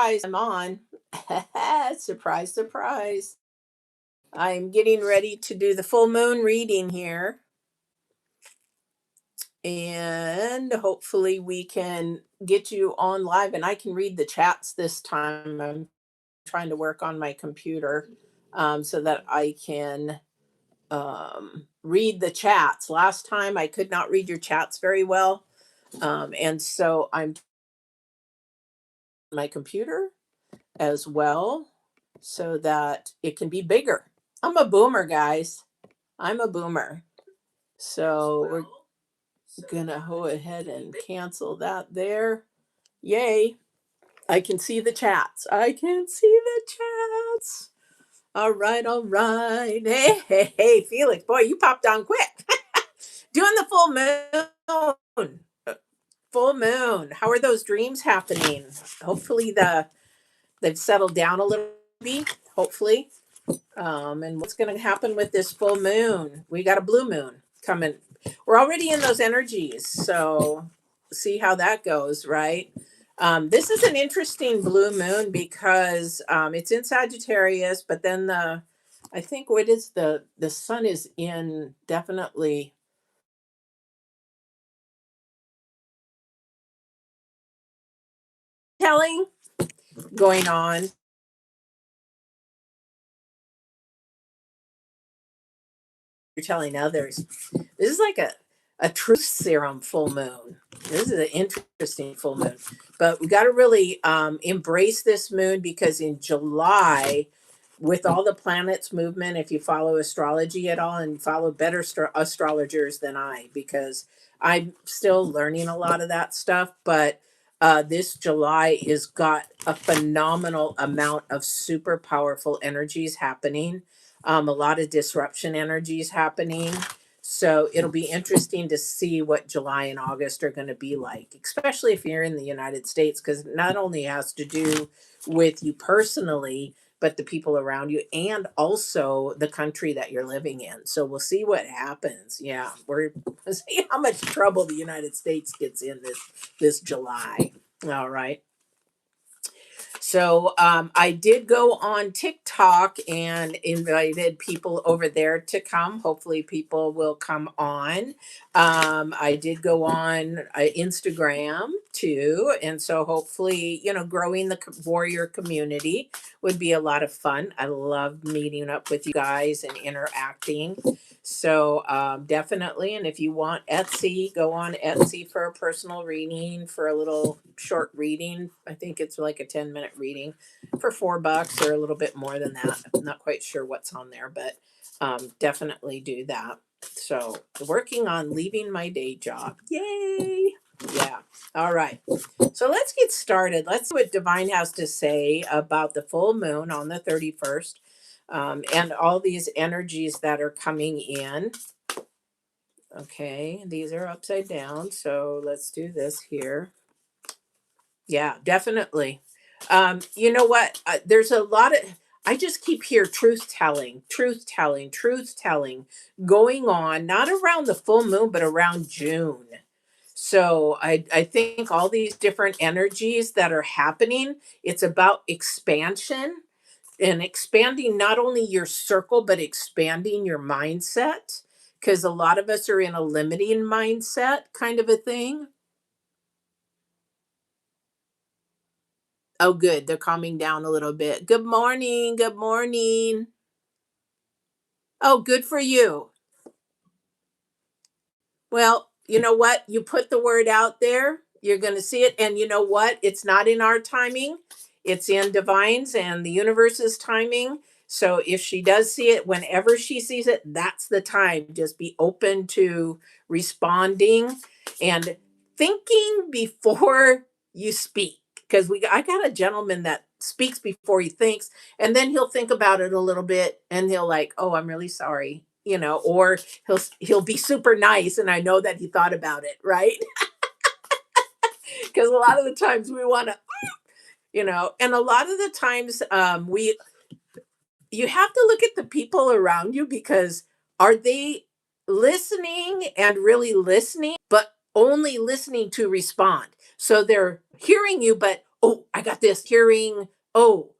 surprise, I'm on. Surprise, surprise. I'm getting ready to do the full moon reading here. And hopefully, we can get you on live and I can read the chats this time. I'm trying to work on my computer so that I can read the chats. Last time, I could not read your chats very well. And so I'm my computer as well so that it can be bigger. I'm a boomer, guys. I'm a boomer. So we're gonna go ahead and cancel that there. Yay. I can see the chats. I can see the chats. All right, all right. Hey, hey, hey, Felix. Boy, you popped on quick. Doing the full moon. Full moon. How are those dreams happening? Hopefully they've settled down a little bit. Hopefully. And what's going to happen with this full moon? We got a blue moon coming. We're already in those energies, so see how that goes, right? This is an interesting blue moon because it's in Sagittarius, but then I think what is the sun is in definitely telling going on. You're telling others. This is like a truth serum full moon. This is an interesting full moon. But we got to really embrace this moon because in July, with all the planets movement, if you follow astrology at all and follow better astrologers than I, because I'm still learning a lot of that stuff, but this July is got a phenomenal amount of super powerful energies happening, a lot of disruption energies happening. So it'll be interesting to see what July and August are going to be like, especially if you're in the United States, because not only has to do with you personally, but the people around you and also the country that you're living in. So we'll see what happens. Yeah, we'll see how much trouble the United States gets in this July. All right. So I did go on TikTok and invited people over there to come. Hopefully, people will come on. I did go on Instagram too, and so hopefully, growing the warrior community would be a lot of fun. I love meeting up with you guys and interacting. So definitely, and if you want Etsy, go on Etsy for a personal reading, for a little short reading. I think it's like a 10-minute reading for $4 or a little bit more than that. I'm not quite sure what's on there, but definitely do that. So working on leaving my day job. Yay! Yeah. All right. So let's get started. Let's see what Divine has to say about the full moon on the 31st, and all these energies that are coming in. Okay, these are upside down. So let's do this here. Yeah, definitely. You know what? There's a lot of, I just keep here truth telling, truth telling, truth telling going on, not around the full moon, but around June. So I think all these different energies that are happening, it's about expansion and expanding not only your circle, but expanding your mindset. Because a lot of us are in a limiting mindset kind of a thing. Oh, good. They're calming down a little bit. Good morning. Good morning. Oh, good for you. Well, you know what? You put the word out there, you're going to see it. And you know what? It's not in our timing, it's in Divine's and the universe's timing. So if she does see it, whenever she sees it, that's the time. Just be open to responding and thinking before you speak. Because I got a gentleman that speaks before he thinks, and then he'll think about it a little bit, and he'll like, "Oh, I'm really sorry," or he'll be super nice and I know that he thought about it, right? Because a lot of the times we want to, and a lot of the times we you have to look at the people around you, because are they listening and really listening, but only listening to respond? So they're hearing you but oh, I got this hearing, oh,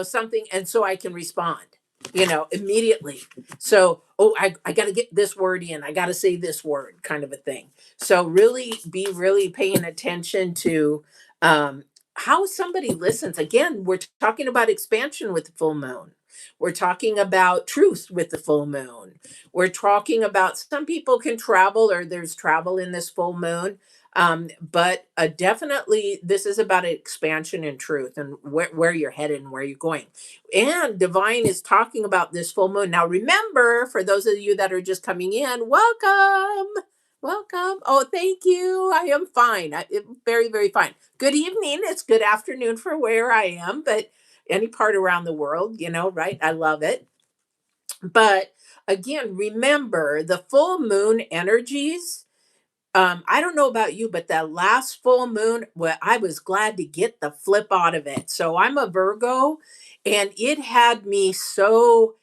something. And so I can respond, immediately. So, oh, I got to get this word in. I got to say this word kind of a thing. So really be really paying attention to um, how somebody listens. Again, we're talking about expansion with the full moon. We're talking about truth with the full moon. We're talking about some people can travel or there's travel in this full moon. But definitely, this is about expansion and truth and where you're headed and where you're going. And Divine is talking about this full moon. Now, remember, for those of you that are just coming in, welcome. Welcome. Oh, thank you. I am fine. Very, very fine. Good evening. It's good afternoon for where I am, but any part around the world, right? I love it. But again, remember the full moon energies. I don't know about you, but that last full moon, well, I was glad to get the flip out of it. So I'm a Virgo, and it had me so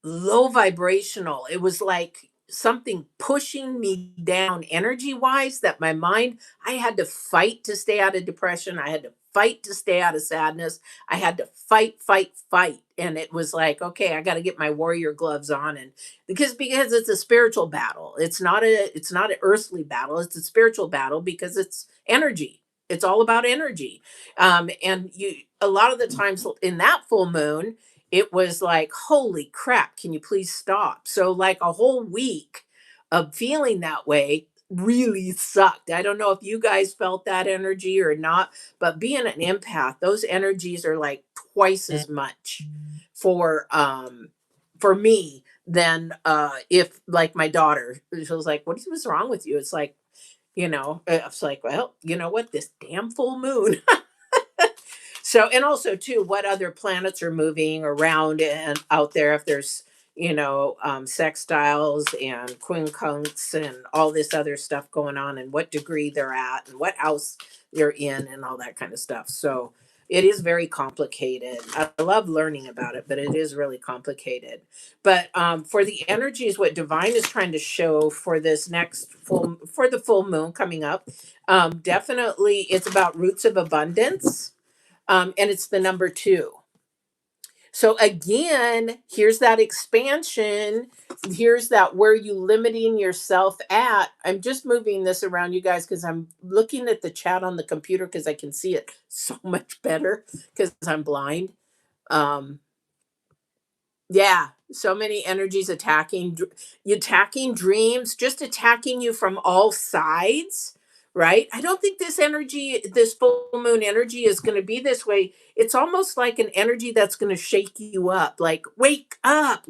low vibrational. It was like something pushing me down energy wise that my mind, I had to fight to stay out of depression. I had to fight to stay out of sadness. I had to fight, fight, fight. And it was like, okay, I got to get my warrior gloves on. And because it's a spiritual battle. It's not an earthly battle. It's a spiritual battle because it's energy. It's all about energy. And you a lot of the times in that full moon, it was like, holy crap, can you please stop? So, like a whole week of feeling that way really sucked. I don't know if you guys felt that energy or not, but being an empath, those energies are like twice as much for for me than if like my daughter, she was like, what's wrong with you? It's like, I was like, well, you know what? This damn full moon. So, and also too, what other planets are moving around and out there? If there's, sextiles and quincunx and all this other stuff going on, and what degree they're at, and what house they're in, and all that kind of stuff. So, it is very complicated. I love learning about it, but it is really complicated. But for the energies, what Divine is trying to show for this for the full moon coming up, definitely it's about roots of abundance, and it's the number two. So again, here's that expansion. Here's that where you limiting yourself at. I'm just moving this around, you guys, because I'm looking at the chat on the computer because I can see it so much better because I'm blind. Um, yeah, so many energies attacking dreams, just attacking you from all sides, right? I don't think this full moon energy is going to be this way. It's almost like an energy that's going to shake you up, like wake up,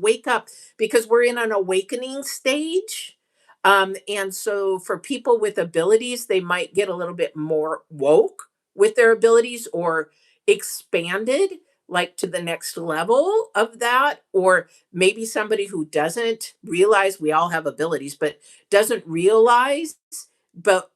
because we're in an awakening stage. And so for people with abilities, they might get a little bit more woke with their abilities or expanded like to the next level of that, or maybe somebody who doesn't realize we all have abilities but doesn't realize, but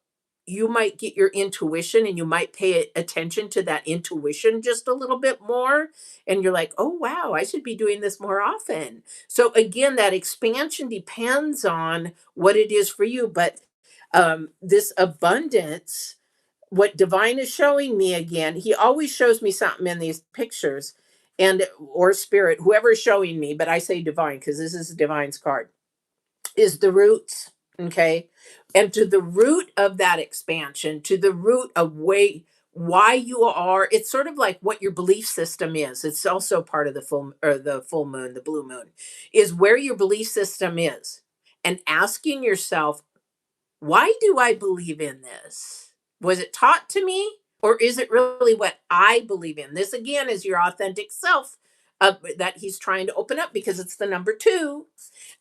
you might get your intuition and you might pay attention to that intuition just a little bit more, and you're like, oh wow, I should be doing this more often. So again, that expansion depends on what it is for you, but this abundance, what Divine is showing me again, he always shows me something in these pictures, and or spirit, whoever's showing me, but I say Divine because this is Divine's card, is the roots. Okay. And to the root of that expansion, to the root of why you are, it's sort of like what your belief system is. It's also part of the full moon, the blue moon, is where your belief system is. And asking yourself, why do I believe in this? Was it taught to me? Or is it really what I believe in? This again is your authentic self that he's trying to open up because it's the number two.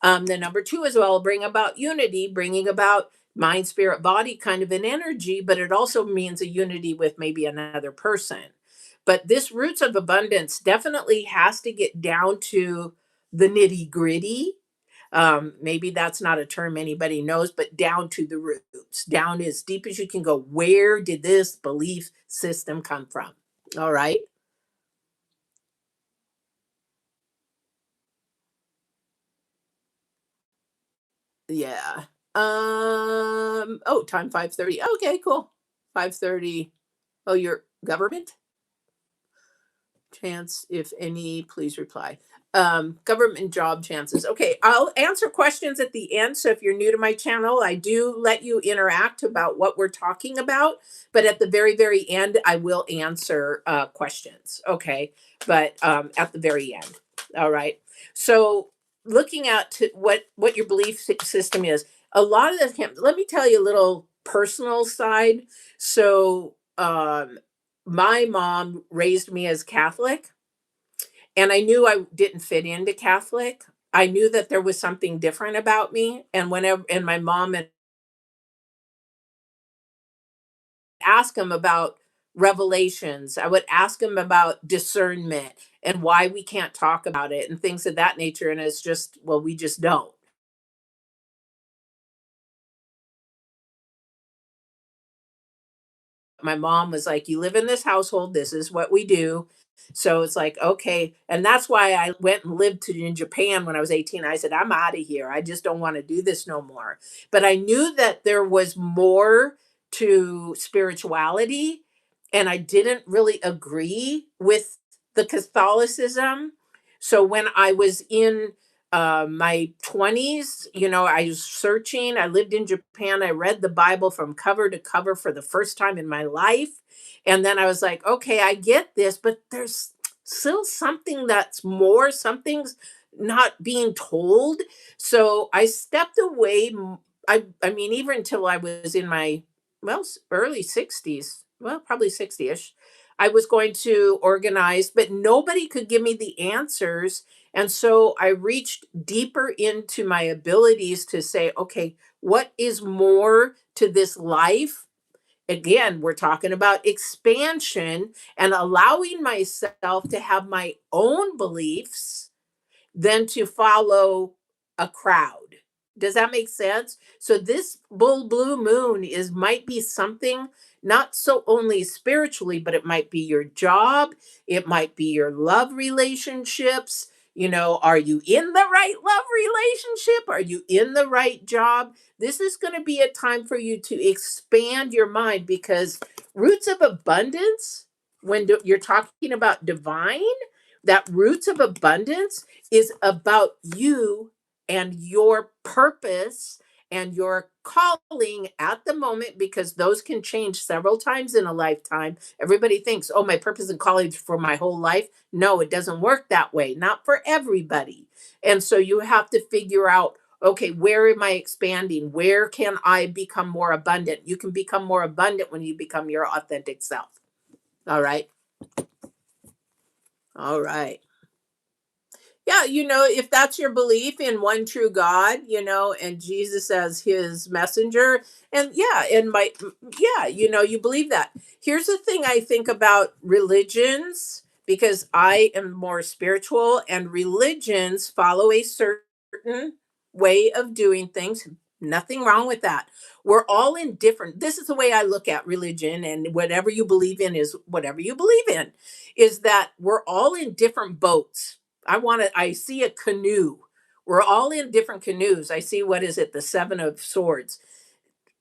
The number two as well bring about unity, bringing about mind, spirit, body kind of an energy, but it also means a unity with maybe another person. But this roots of abundance definitely has to get down to the nitty gritty. Maybe that's not a term anybody knows, but down to the roots, down as deep as you can go. Where did this belief system come from? All right. Yeah. Oh, time 5:30. Okay, cool. 5:30. Oh, your government? chance, if any, please reply. Government job chances. Okay, I'll answer questions at the end. So if you're new to my channel, I do let you interact about what we're talking about. But at the very, very end, I will answer questions. Okay, but at the very end. All right. So looking at what your belief system is, a lot of the let me tell you a little personal side. So my mom raised me as Catholic, and I knew I didn't fit into Catholic. I knew that there was something different about me. And whenever, and my mom and ask him about revelations, I would ask him about discernment and why we can't talk about it and things of that nature. And it's just, well, we just don't. My mom was like, "You live in this household. This is what we do." So it's like, okay. And that's why I went and lived in Japan when I was 18. I said, "I'm out of here. I just don't want to do this no more." But I knew that there was more to spirituality. And I didn't really agree with the Catholicism. So when I was in my 20s, I was searching. I lived in Japan. I read the Bible from cover to cover for the first time in my life. And then I was like, okay, I get this, but there's still something that's more, something's not being told. So I stepped away. I mean, even until I was in my, well, early 60s, well, probably 60ish, I was going to organize, but nobody could give me the answers. And so I reached deeper into my abilities to say, okay, what is more to this life? Again, we're talking about expansion and allowing myself to have my own beliefs than to follow a crowd. Does that make sense? So this bull blue moon is might be something not so only spiritually, but it might be your job, it might be your love relationships. Are you in the right love relationship? Are you in the right job? This is going to be a time for you to expand your mind, because roots of abundance, when you're talking about divine, that roots of abundance is about you and your purpose and your calling at the moment, because those can change several times in a lifetime. Everybody thinks, oh, my purpose and calling is for my whole life. No, it doesn't work that way, not for everybody. And so you have to figure out, okay, where am I expanding? Where can I become more abundant? You can become more abundant when you become your authentic self. All right. All right. Yeah, if that's your belief in one true God, and Jesus as his messenger, and yeah, yeah, you believe that. Here's the thing I think about religions, because I am more spiritual, and religions follow a certain way of doing things. Nothing wrong with that. We're all in different, this is the way I look at religion, and whatever you believe in is whatever you believe in, is that we're all in different boats. I see a canoe. We're all in different canoes. I see, what is it? The seven of swords.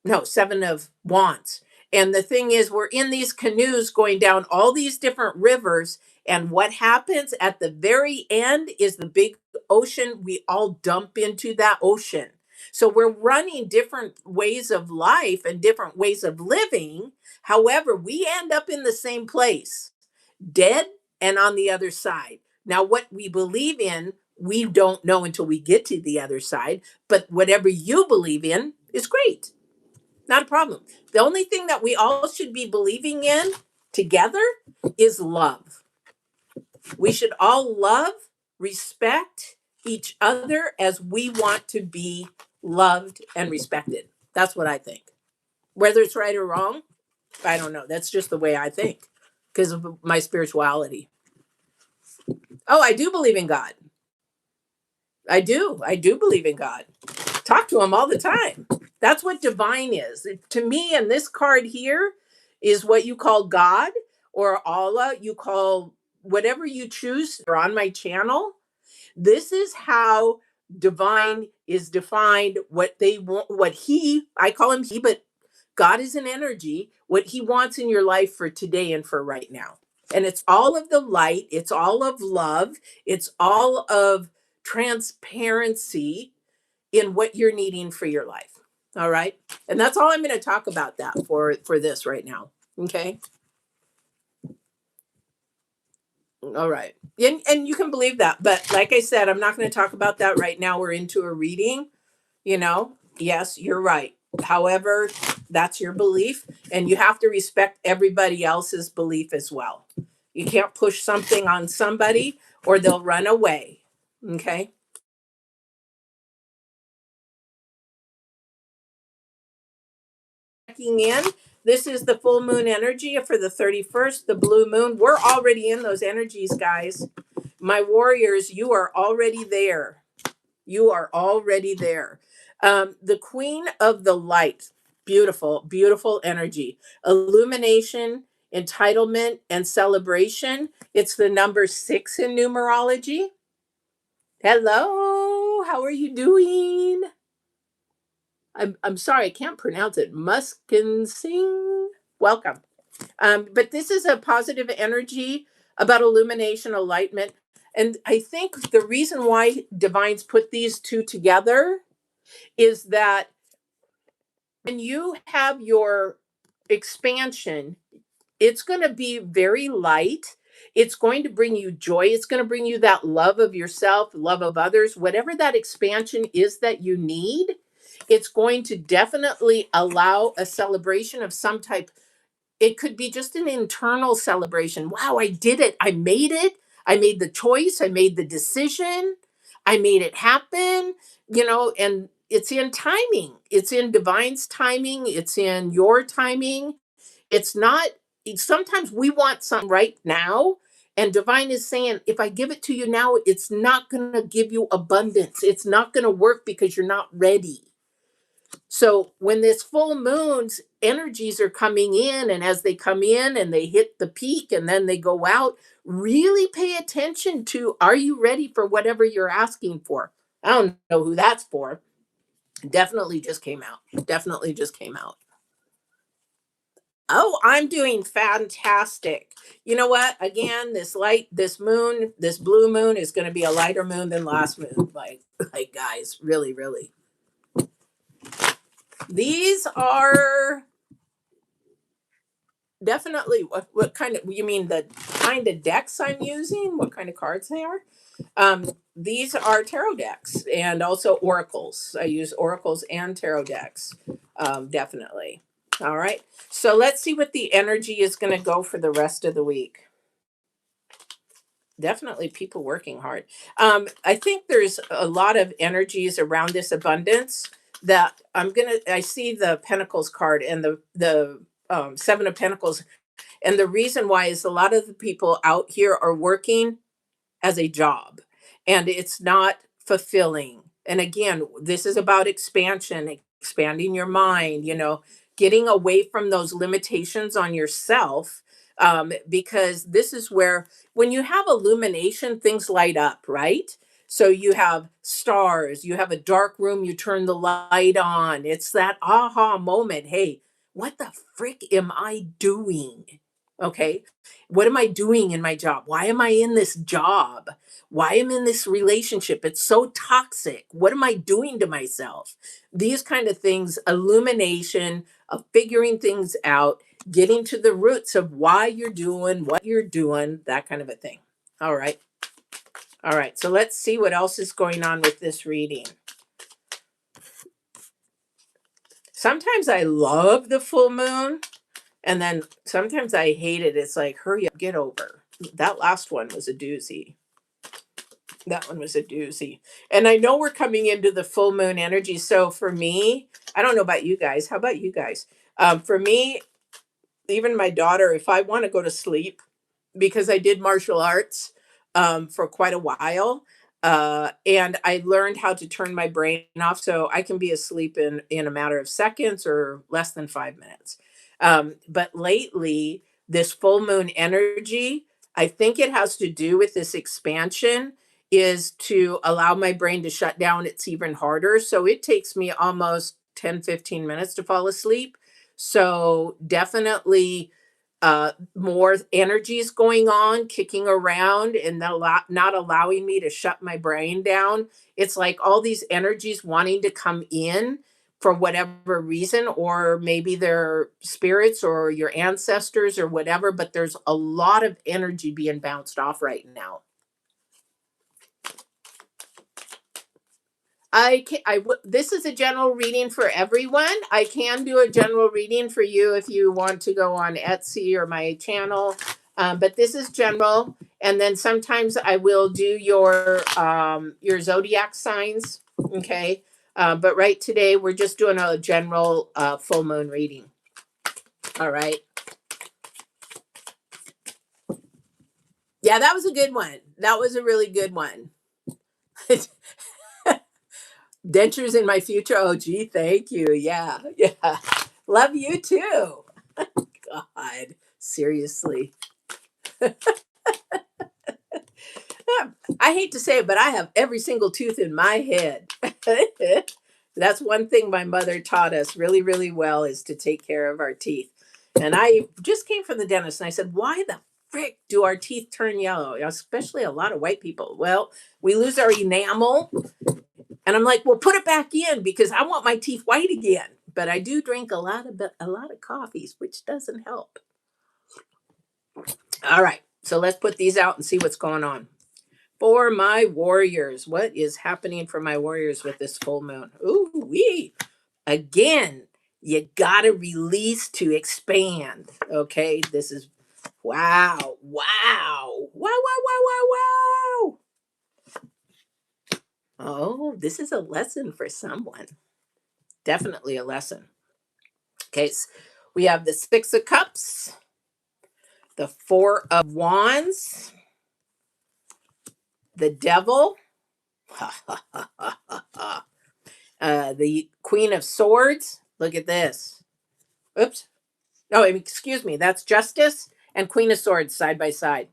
No, seven of wands. And the thing is, we're in these canoes going down all these different rivers. And what happens at the very end is the big ocean. We all dump into that ocean. So we're running different ways of life and different ways of living. However, we end up in the same place, dead and on the other side. Now, what we believe in, we don't know until we get to the other side, but whatever you believe in is great. Not a problem. The only thing that we all should be believing in together is love. We should all love, respect each other as we want to be loved and respected. That's what I think. Whether it's right or wrong, I don't know. That's just the way I think because of my spirituality. Oh, I do believe in God. I do. I do believe in God. Talk to him all the time. That's what divine is. To me, and this card here is what you call God or Allah. You call whatever you choose. You're on my channel. This is how divine is defined. What they want, I call him he, but God is an energy. What he wants in your life for today and for right now. And it's all of the light, it's all of love, it's all of transparency in what you're needing for your life. All right? And that's all I'm going to talk about that for this right now. Okay? All right. And you can believe that. But like I said, I'm not going to talk about that right now. We're into a reading, you know. Yes, you're right. However, that's your belief and you have to respect everybody else's belief as well. You can't push something on somebody or they'll run away. Okay? Checking in. This is the full moon energy for the 31st, the blue moon. We're already in those energies, guys. My warriors, you are already there. You are already there. The queen of the light. Beautiful, beautiful energy. Illumination, entitlement, and celebration. It's the number 6 in numerology. Hello, how are you doing? I'm sorry, I can't pronounce it. Muskinsing. Welcome. But this is a positive energy about illumination, enlightenment. And I think the reason why divines put these two together is that when you have your expansion, it's going to be very light. It's going to bring you joy. It's going to bring you that love of yourself, love of others, whatever that expansion is that you need. It's going to definitely allow a celebration of some type. It could be just an internal celebration. Wow, I did it. I made it. I made the choice. I made the decision. I made it happen, and it's in timing. It's in divine's timing. It's in your timing. It's not, sometimes we want something right now. And divine is saying, if I give it to you now, it's not going to give you abundance. It's not going to work because you're not ready. So when this full moon's energies are coming in, and as they come in and they hit the peak and then they go out, really pay attention to, are you ready for whatever you're asking for? I don't know who that's for. Definitely just came out. Definitely just came out. Oh, I'm doing fantastic. You know what? Again, this moon, this blue moon is going to be a lighter moon than last moon. Like guys, really, really. These are definitely what kind of, you mean the kind of decks I'm using? What kind of cards they are? These are tarot decks and also oracles. I use oracles and tarot decks. Definitely. All right. So let's see what the energy is going to go for the rest of the week. Definitely people working hard. I think there's a lot of energies around this abundance that I see the Pentacles card and the Seven of Pentacles. And the reason why is a lot of the people out here are working as a job and it's not fulfilling. And again, this is about expansion, expanding your mind, getting away from those limitations on yourself. Because this is where, when you have illumination, things light up, right? So you have stars, you have a dark room, you turn the light on. It's that aha moment. Hey, what the frick am I doing? Okay. What am I doing in my job? Why am I in this job? Why am I in this relationship? It's so toxic. What am I doing to myself? These kind of things, illumination of figuring things out, getting to the roots of why you're doing what you're doing, that kind of a thing. All right. All right. So let's see what else is going on with this reading. Sometimes I love the full moon. And then sometimes I hate it. It's like, hurry up, get over. That last one was a doozy. That one was a doozy. And I know we're coming into the full moon energy. So for me, I don't know about you guys. How about you guys? For me, even my daughter, if I want to go to sleep, because I did martial arts for quite a while. And I learned how to turn my brain off so I can be asleep in a matter of seconds or less than 5 minutes. But lately, this full moon energy, I think it has to do with this expansion, is to allow my brain to shut down. It's even harder. So it takes me almost 10, 15 minutes to fall asleep. So definitely more energies going on, kicking around, and not allowing me to shut my brain down. It's like all these energies wanting to come in for whatever reason, or maybe they're spirits or your ancestors or whatever, but there's a lot of energy being bounced off right now. This is a general reading for everyone. I can do a general reading for you if you want to go on Etsy or my channel. But this is general. And then sometimes I will do your zodiac signs. Okay. But right today we're just doing a general full moon reading. All right. Yeah, that was a good one. That was a really good one. Dentures in my future. Oh, gee, thank you. Yeah. Yeah. Love you too. God, seriously. I hate to say it, but I have every single tooth in my head. That's one thing my mother taught us really, really well is to take care of our teeth. And I just came from the dentist and I said, why the frick do our teeth turn yellow? Especially a lot of white people. Well, we lose our enamel. And I'm like, well, put it back in because I want my teeth white again. But I do drink a lot of coffees, which doesn't help. All right. So let's put these out and see what's going on. For my warriors, what is happening for my warriors with this full moon? Ooh, wee. Again, you got to release to expand. Okay. This is wow. Wow. Wow, wow, wow, wow, wow. Oh, this is a lesson for someone. Definitely a lesson. Okay. We have the Six of Cups, the Four of Wands, the Devil, the Queen of Swords. Look at this. Oops. Oh, excuse me. That's Justice and Queen of Swords side by side.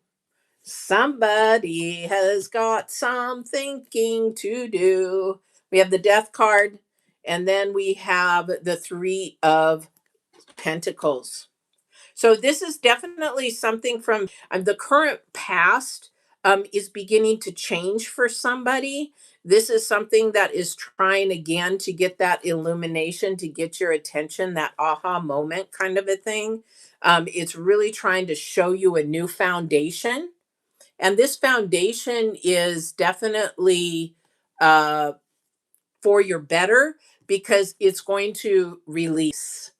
Somebody has got some thinking to do. We have the Death card, and then we have the Three of Pentacles. So this is definitely something from the current past is beginning to change for somebody. This is something that is trying again to get that illumination, to get your attention, that aha moment kind of a thing. It's really trying to show you a new foundation. And this foundation is definitely uh, for your better because it's going to release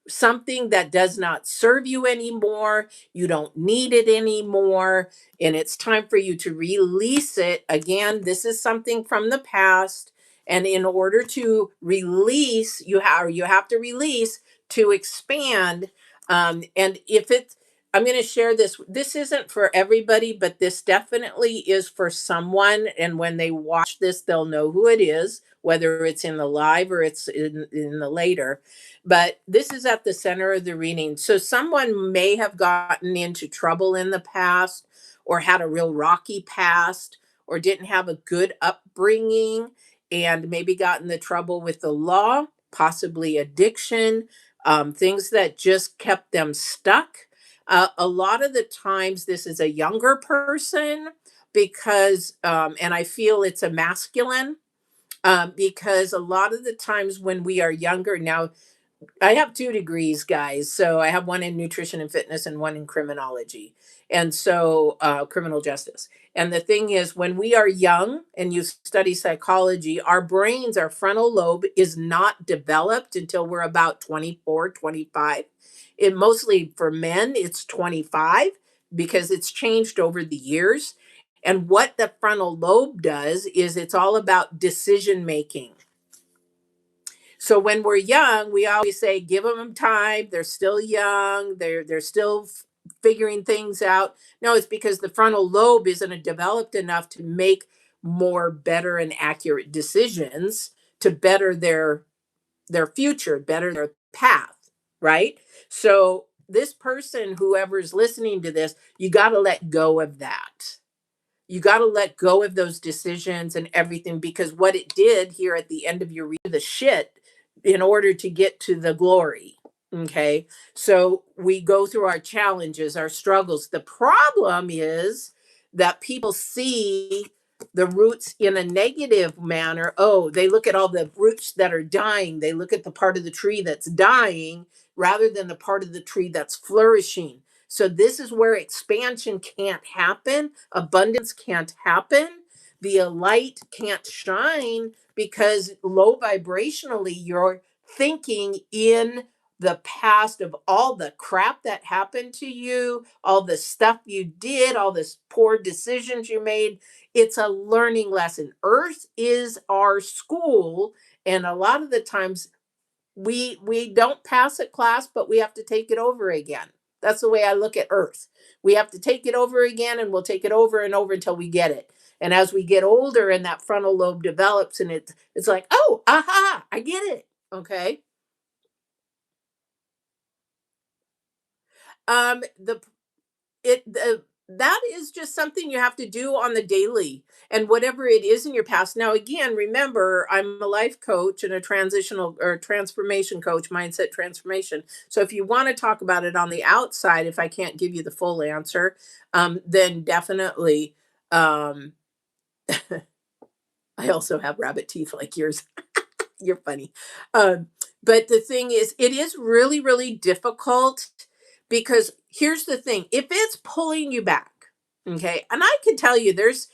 something that does not serve you anymore. You don't need it anymore. And it's time for you to release it. Again, this is something from the past. And in order to release, you have to release to expand. And if it's I'm going to share this. This isn't for everybody, but this definitely is for someone. And when they watch this, they'll know who it is, whether it's in the live or it's in the later, but this is at the center of the reading. So someone may have gotten into trouble in the past or had a real rocky past or didn't have a good upbringing and maybe got in the trouble with the law, possibly addiction, things that just kept them stuck. A lot of the times, this is a younger person because, and I feel it's a masculine because a lot of the times when we are younger, now I have 2 degrees, guys. So I have one in nutrition and fitness and one in criminology. And so criminal justice. And the thing is, when we are young and you study psychology, our brains, our frontal lobe is not developed until we're about 24, 25. It mostly for men, it's 25 because it's changed over the years. And what the frontal lobe does is it's all about decision making. So when we're young, we always say, give them time. They're still young. They're still figuring things out. No, it's because the frontal lobe isn't developed enough to make more better and accurate decisions to better their future, better their path, right? So this person, whoever's listening to this, you got to let go of that. You got to let go of those decisions and everything because what it did here at the end of your read the shit in order to get to the glory. Okay. So we go through our challenges, our struggles. The problem is that people see the roots in a negative manner. Oh, they look at all the roots that are dying. They look at the part of the tree that's dying rather than the part of the tree that's flourishing. So this is where expansion can't happen, abundance can't happen, the light can't shine because low vibrationally you're thinking in the past of all the crap that happened to you, all the stuff you did, all the poor decisions you made. It's a learning lesson. Earth is our school, and a lot of the times we don't pass a class, but we have to take it over again. That's the way I look at Earth. We have to take it over again, and we'll take it over and over until we get it. And as we get older, and that frontal lobe develops, and it's like, oh, aha, I get it. Okay. The it the that is just something you have to do on the daily, and whatever it is in your past. Now again, remember, I'm a life coach and a transitional or transformation coach, mindset transformation. So if you want to talk about it on the outside, if I can't give you the full answer, then definitely, um I also have rabbit teeth like yours. You're funny. Um, but the thing is, it is really, really difficult because here's the thing: if it's pulling you back, okay, and I can tell you, there's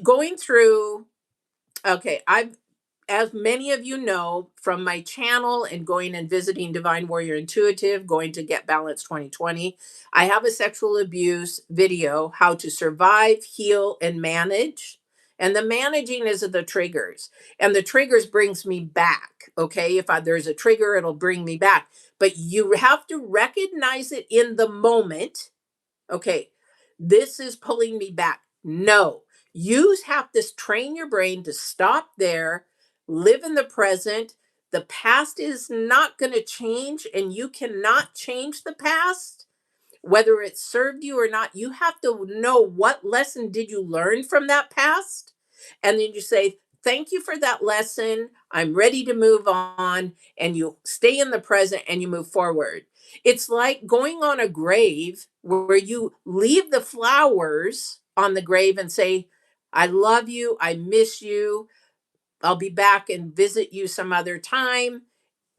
going through. Okay, I've, as many of you know from my channel and going and visiting Divine Warrior Intuitive, going to Get Balance 2020, I have a sexual abuse video, how to survive, heal, and manage. And the managing is of the triggers. And the triggers brings me back. Okay. If there's a trigger, it'll bring me back. But you have to recognize it in the moment. Okay, this is pulling me back. No, you have to train your brain to stop there, live in the present. The past is not going to change, and you cannot change the past whether it served you or not. You have to know what lesson did you learn from that past, and then you say, thank you for that lesson, I'm ready to move on, and you stay in the present and you move forward. It's like going on a grave where you leave the flowers on the grave and say, I love you, I miss you, I'll be back and visit you some other time,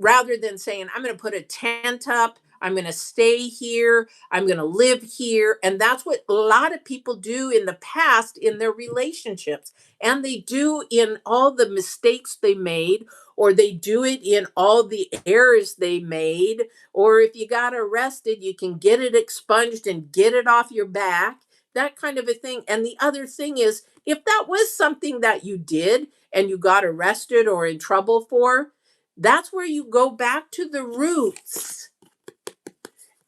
rather than saying, I'm going to put a tent up, I'm going to stay here, I'm going to live here. And that's what a lot of people do in the past in their relationships. And they do in all the mistakes they made, or they do it in all the errors they made. Or if you got arrested, you can get it expunged and get it off your back, that kind of a thing. And the other thing is, if that was something that you did and you got arrested or in trouble for, that's where you go back to the roots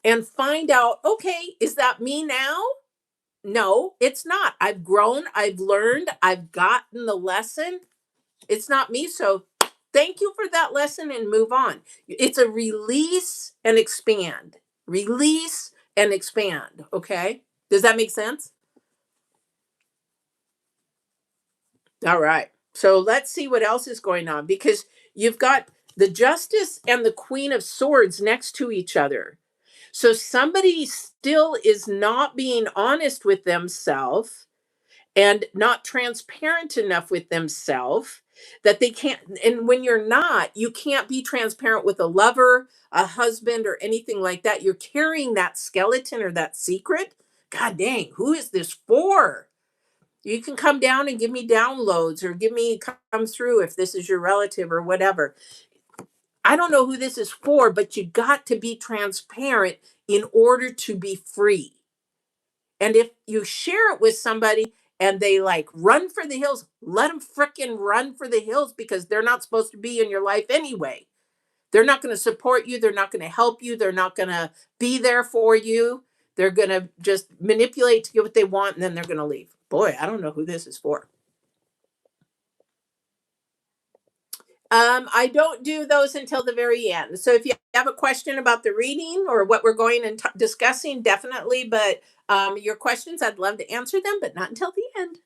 and find out, okay, is that me now? No, it's not. I've grown, I've learned, I've gotten the lesson. It's not me. So thank you for that lesson and move on. It's a release and expand. Release and expand. Okay. Does that make sense? All right. So let's see what else is going on, because you've got the Justice and the Queen of Swords next to each other. So somebody still is not being honest with themselves and not transparent enough with themselves, that they can't. And when you're not, you can't be transparent with a lover, a husband, or anything like that. You're carrying that skeleton or that secret. God dang, who is this for? You can come down and give me downloads, or give me, come through if this is your relative or whatever. I don't know who this is for, but you got to be transparent in order to be free. And if you share it with somebody and they like run for the hills, let them fricking run for the hills, because they're not supposed to be in your life anyway. They're not going to support you. They're not going to help you. They're not going to be there for you. They're going to just manipulate to get what they want, and then they're going to leave. Boy, I don't know who this is for. I don't do those until the very end. So if you have a question about the reading or what we're going and discussing, definitely. But your questions, I'd love to answer them, but not until the end.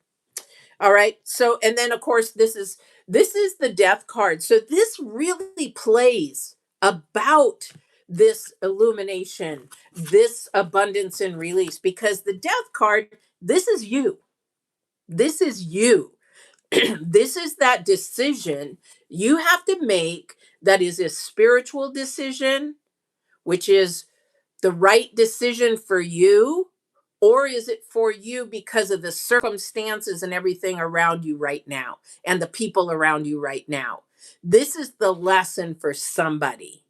All right. So, and then of course, this is the death card. So this really plays about this illumination, this abundance and release, because the death card, this is you. This is you. This is that decision you have to make, that is a spiritual decision, which is the right decision for you, or is it for you because of the circumstances and everything around you right now and the people around you right now? This is the lesson for somebody.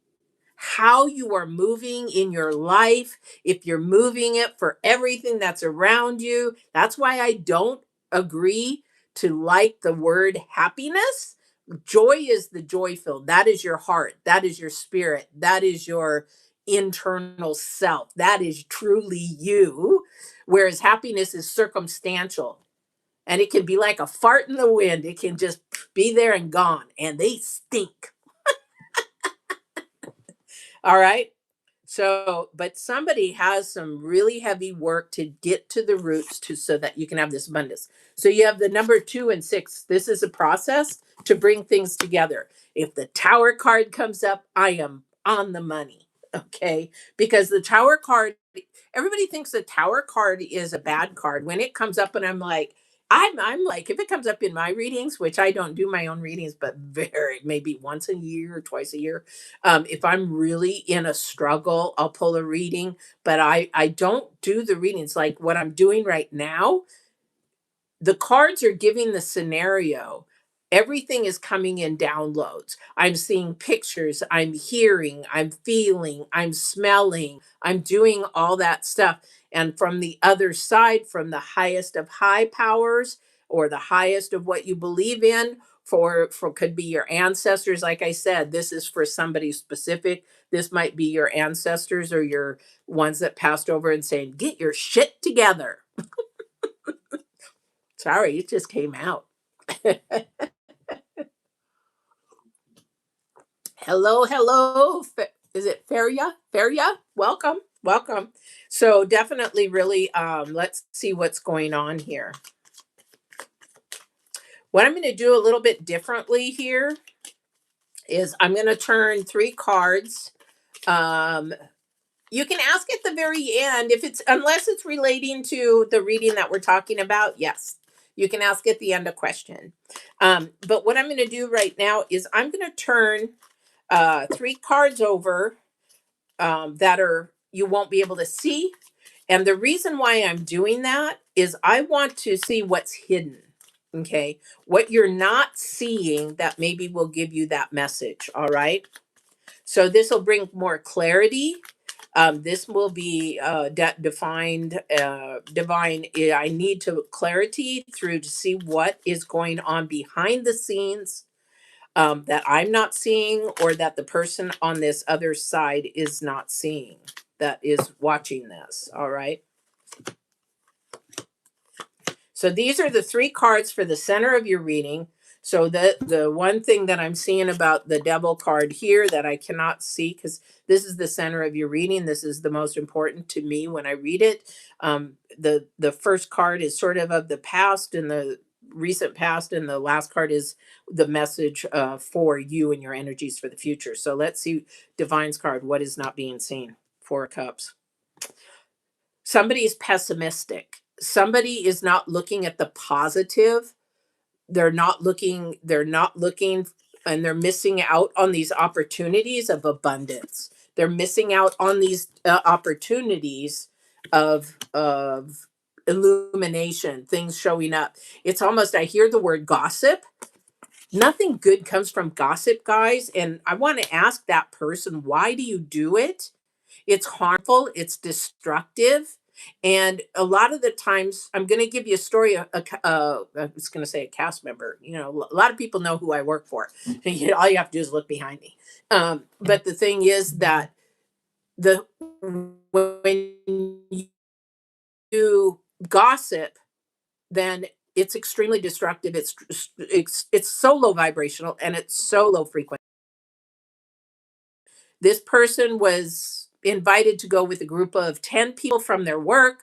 How you are moving in your life, if you're moving it for everything that's around you. That's why I don't agree to like the word happiness. Joy is the joy filled. That is your heart. That is your spirit. That is your internal self. That is truly you. Whereas happiness is circumstantial, and it can be like a fart in the wind. It can just be there and gone, and they stink. All right. So, but somebody has some really heavy work to get to the roots to, so that you can have this abundance. So you have the number 2 and 6. This is a process to bring things together. If the tower card comes up, I am on the money. Okay. Because the tower card, everybody thinks the tower card is a bad card. When it comes up, and I'm like, if it comes up in my readings, which I don't do my own readings, but very maybe once a year or twice a year, if I'm really in a struggle, I'll pull a reading, but I don't do the readings like what I'm doing right now. The cards are giving the scenario. Everything is coming in downloads. I'm seeing pictures, I'm hearing, I'm feeling, I'm smelling, I'm doing all that stuff. And from the other side, from the highest of high powers, or the highest of what you believe in, for could be your ancestors. Like I said, this is for somebody specific. This might be your ancestors or your ones that passed over and saying, get your shit together. Sorry, it just came out. Hello, hello. Is it Feria? Feria? Welcome, welcome. So definitely, really, let's see what's going on here. What I'm going to do a little bit differently here is I'm going to turn 3 cards. Um, you can ask at the very end if it's, unless it's relating to the reading that we're talking about. Yes, you can ask at the end a question. But what I'm going to do right now is I'm going to turn 3 cards over, that are, you won't be able to see. And the reason why I'm doing that is I want to see what's hidden. Okay. What you're not seeing that maybe will give you that message. All right. So this will bring more clarity. This will be defined, divine. I need to clarity through to see what is going on behind the scenes, that I'm not seeing, or that the person on this other side is not seeing, that is watching this. All right. So these are the 3 cards for the center of your reading. So the one thing that I'm seeing about the devil card here that I cannot see, because this is the center of your reading. This is the most important to me when I read it. The first card is sort of the past and the recent past, and the last card is the message for you and your energies for the future. So let's see Divine's card. What is not being seen? 4 of Cups. Somebody is pessimistic. Somebody is not looking at the positive. They're not looking, and they're missing out on these opportunities of abundance. They're missing out on these opportunities of illumination, things showing up. It's almost, I hear the word gossip. Nothing good comes from gossip, guys, and I want to ask that person, why do you do it? It's harmful, it's destructive. And a lot of the times, I'm going to give you a story. I was going to say a cast member. You know, a lot of people know who I work for. All you have to do is look behind me. But the thing is that the when you gossip, then it's extremely destructive. It's so low vibrational, and it's so low frequency. This person was invited to go with a group of 10 people from their work,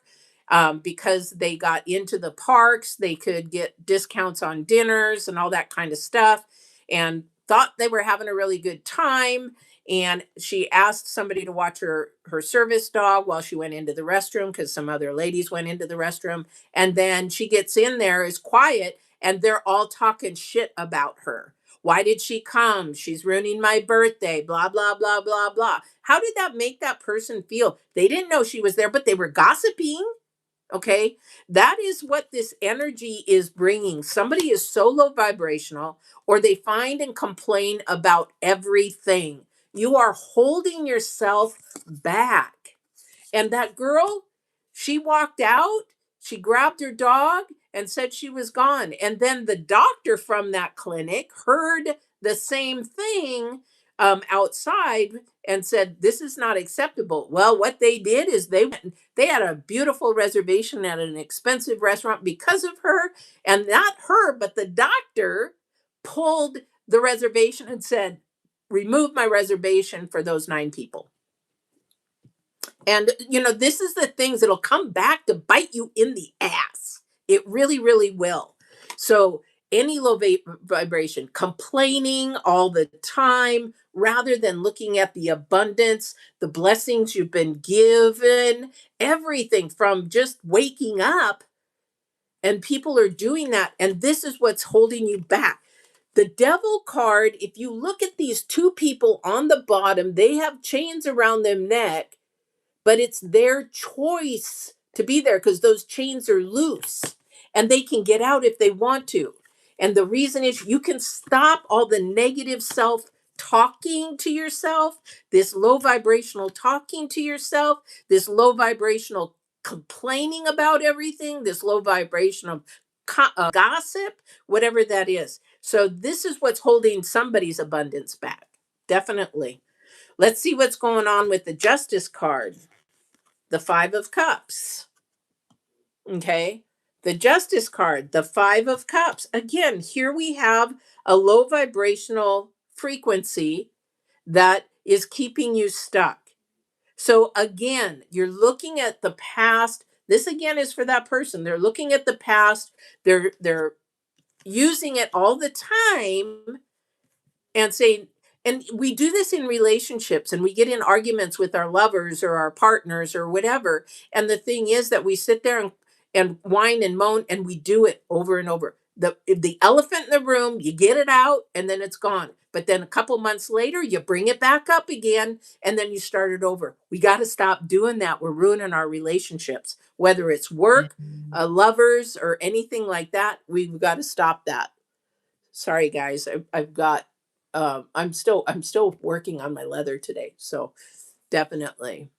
because they got into the parks. They could get discounts on dinners and all that kind of stuff, and thought they were having a really good time. and she asked somebody to watch her service dog while she went into the restroom because some other ladies went into the restroom. And then she gets in there, is quiet, and they're all talking shit about her. Why did she come? She's ruining my birthday, blah, blah, blah, blah, blah. How did that make that person feel? They didn't know she was there, but they were gossiping. Okay. That is what this energy is bringing. Somebody is so low vibrational, or they find and complain about everything. You are holding yourself back. And that girl, she walked out, she grabbed her dog and said she was gone. And then the doctor from that clinic heard the same thing outside and said, "This is not acceptable." Well, what they did is they had a beautiful reservation at an expensive restaurant because of her. And not her, but the doctor pulled the reservation and said, "Remove my reservation for those 9 people." And this is the things that'll come back to bite you in the ass. It really, really will. So any low vibration, complaining all the time, rather than looking at the abundance, the blessings you've been given, everything from just waking up, and people are doing that. And this is what's holding you back. The devil card, if you look at these 2 people on the bottom, they have chains around their neck, but it's their choice to be there because those chains are loose and they can get out if they want to. And the reason is you can stop all the negative self talking to yourself, this low vibrational talking to yourself, this low vibrational complaining about everything, this low vibrational gossip, whatever that is. So, this is what's holding somebody's abundance back. Definitely. Let's see what's going on with the Justice card, the 5 of Cups. Okay. The Justice card, the 5 of Cups. Again, here we have a low vibrational frequency that is keeping you stuck. So again, you're looking at the past. This again is for that person. They're looking at the past. They're using it all the time and saying, and we do this in relationships, and we get in arguments with our lovers or our partners or whatever. And the thing is that we sit there and whine and moan, and we do it over and over. The elephant in the room, you get it out and then it's gone. But then a couple months later, you bring it back up again and then you start it over. We got to stop doing that. We're ruining our relationships, whether it's work, lovers, or anything like that. We've got to stop that. Sorry, guys. I've got I'm still working on my leather today, so definitely.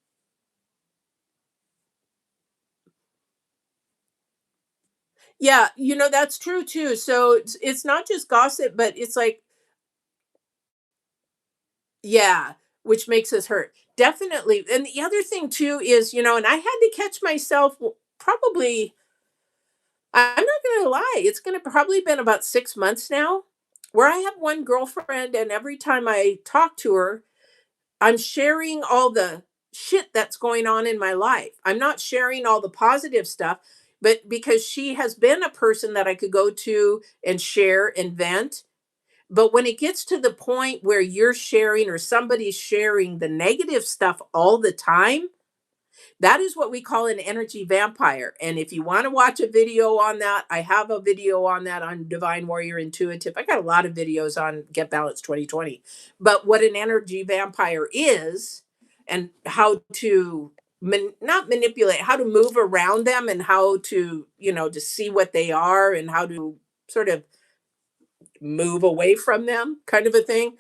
Yeah, that's true too. So it's not just gossip, but it's like, yeah, which makes us hurt. Definitely. And the other thing too is, and I had to catch myself probably, I'm not going to lie, it's going to probably been about 6 months now, where I have one girlfriend, and every time I talk to her, I'm sharing all the shit that's going on in my life. I'm not sharing all the positive stuff, but because she has been a person that I could go to and share and vent. But when it gets to the point where you're sharing or somebody's sharing the negative stuff all the time, that is what we call an energy vampire. And if you want to watch a video on that, I have a video on that on Divine Warrior Intuitive. I got a lot of videos on Get Balance 2020. But what an energy vampire is, and how to not manipulate, how to move around them, and how to, to see what they are and how to sort of move away from them, kind of a thing,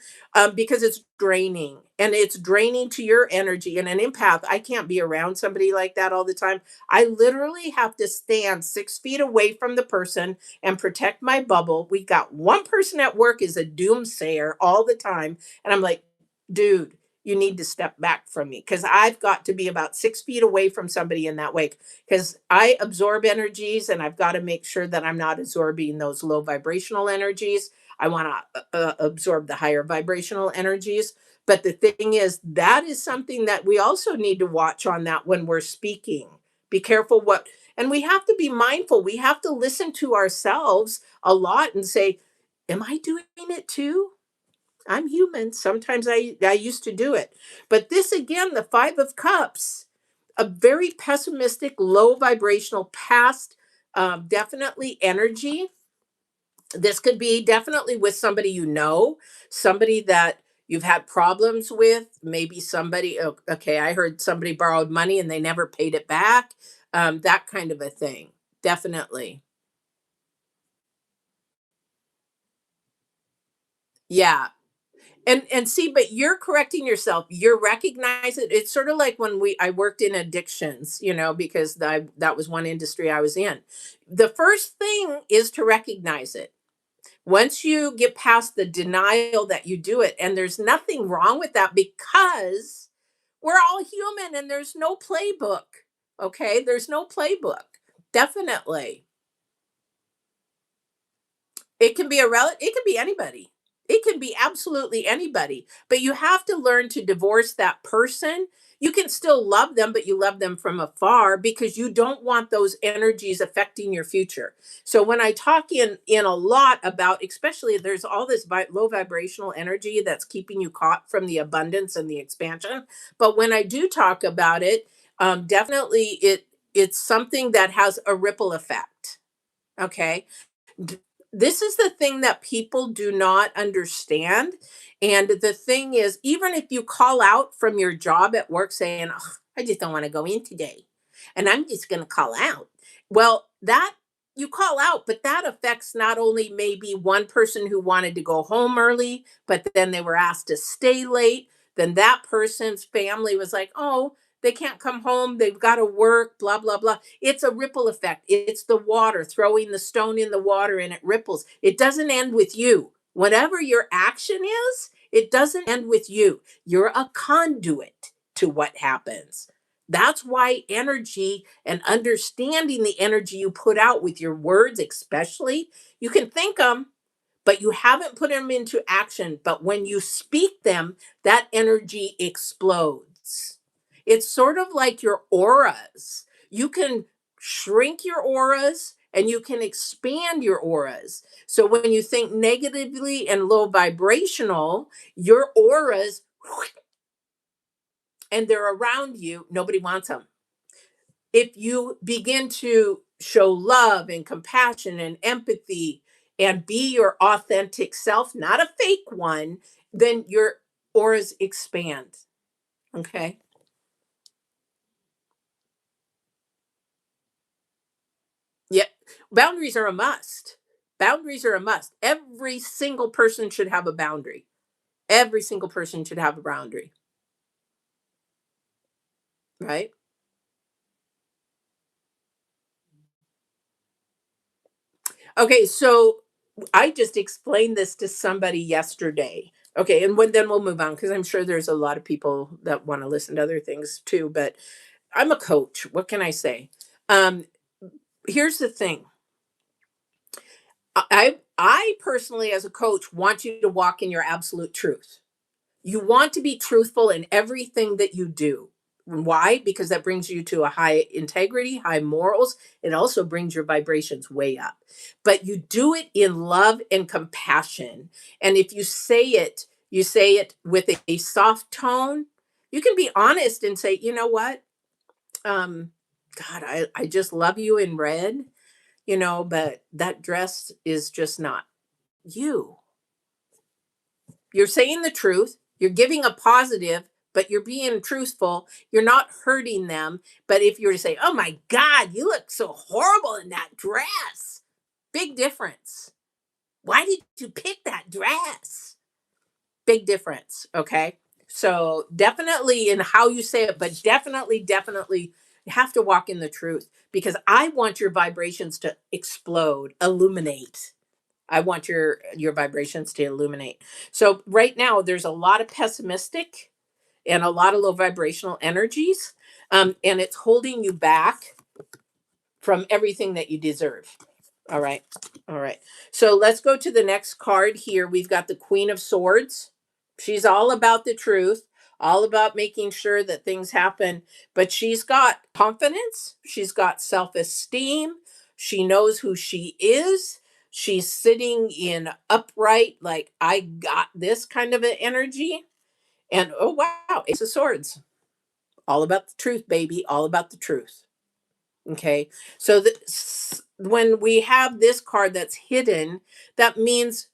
because it's draining, and it's draining to your energy. And an empath, I can't be around somebody like that all the time. I literally have to stand 6 feet away from the person and protect my bubble. We got one person at work is a doomsayer all the time, and I'm like, dude, you need to step back from me, because I've got to be about 6 feet away from somebody in that way, because I absorb energies, and I've got to make sure that I'm not absorbing those low vibrational energies. I want to absorb the higher vibrational energies. But the thing is, that is something that we also need to watch on that when we're speaking. Be careful and we have to be mindful. We have to listen to ourselves a lot and say, am I doing it too? I'm human. Sometimes I used to do it. But this again, the 5 of cups, a very pessimistic, low vibrational past, definitely energy. This could be definitely with somebody you know, somebody that you've had problems with, maybe somebody, okay, I heard somebody borrowed money and they never paid it back, that kind of a thing. Definitely. Yeah. And see, but you're correcting yourself. You're recognizing it's sort of like when I worked in addictions, because that was one industry I was in. The first thing is to recognize it. Once you get past the denial that you do it, and there's nothing wrong with that because we're all human and there's no playbook. Okay? There's no playbook. Definitely. It can be it can be anybody. It can be absolutely anybody. But you have to learn to divorce that person. You can still love them, but you love them from afar because you don't want those energies affecting your future. So when I talk in a lot about, especially there's all this low vibrational energy that's keeping you caught from the abundance and the expansion. But when I do talk about it, definitely it's something that has a ripple effect. Okay, D- this is the thing that people do not understand. And the thing is, even if you call out from your job at work saying, "Ugh, I just don't want to go in today, and I'm just going to call out." Well, that you call out, but that affects not only maybe one person who wanted to go home early, but then they were asked to stay late. Then that person's family was like, oh, they can't come home. They've got to work, blah, blah, blah. It's a ripple effect. It's the water, throwing the stone in the water and it ripples. It doesn't end with you. Whatever your action is, it doesn't end with you. You're a conduit to what happens. That's why energy and understanding the energy you put out with your words, especially, you can think them, but you haven't put them into action. But when you speak them, that energy explodes. It's sort of like your auras. You can shrink your auras and you can expand your auras. So when you think negatively and low vibrational, your auras, and they're around you, nobody wants them. If you begin to show love and compassion and empathy and be your authentic self, not a fake one, then your auras expand. Okay. Yep. Boundaries are a must. Boundaries are a must. Every single person should have a boundary. Every single person should have a boundary, right? Okay, so I just explained this to somebody yesterday. Okay, and then we'll move on because I'm sure there's a lot of people that want to listen to other things too. But I'm a coach. What can I say? Um, Here's the thing. I personally, as a coach, want you to walk in your absolute truth. You want to be truthful in everything that you do. Why? Because that brings you to a high integrity, high morals. It also brings your vibrations way up. But you do it in love and compassion. And if you say it with a soft tone. You can be honest and say, you know what? Um, God, I just love you in red, but that dress is just not you. You're saying the truth, you're giving a positive, but you're being truthful, you're not hurting them. But if you were to say, oh my God, you look so horrible in that dress, big difference. Why did you pick that dress? Big difference. Okay. So definitely in how you say it, but definitely you have to walk in the truth because I want your vibrations to explode, illuminate. I want your vibrations to illuminate. So right now there's a lot of pessimistic and a lot of low vibrational energies, and it's holding you back from everything that you deserve. All right, all right. So let's go to the next card here. We've got the Queen of Swords. She's all about the truth, all about making sure that things happen, but she's got confidence, she's got self esteem, she knows who she is. She's sitting in upright, like I got this kind of an energy. And oh wow, Ace of Swords. All about the truth, baby. All about the truth. Okay. So when we have this card that's hidden, that means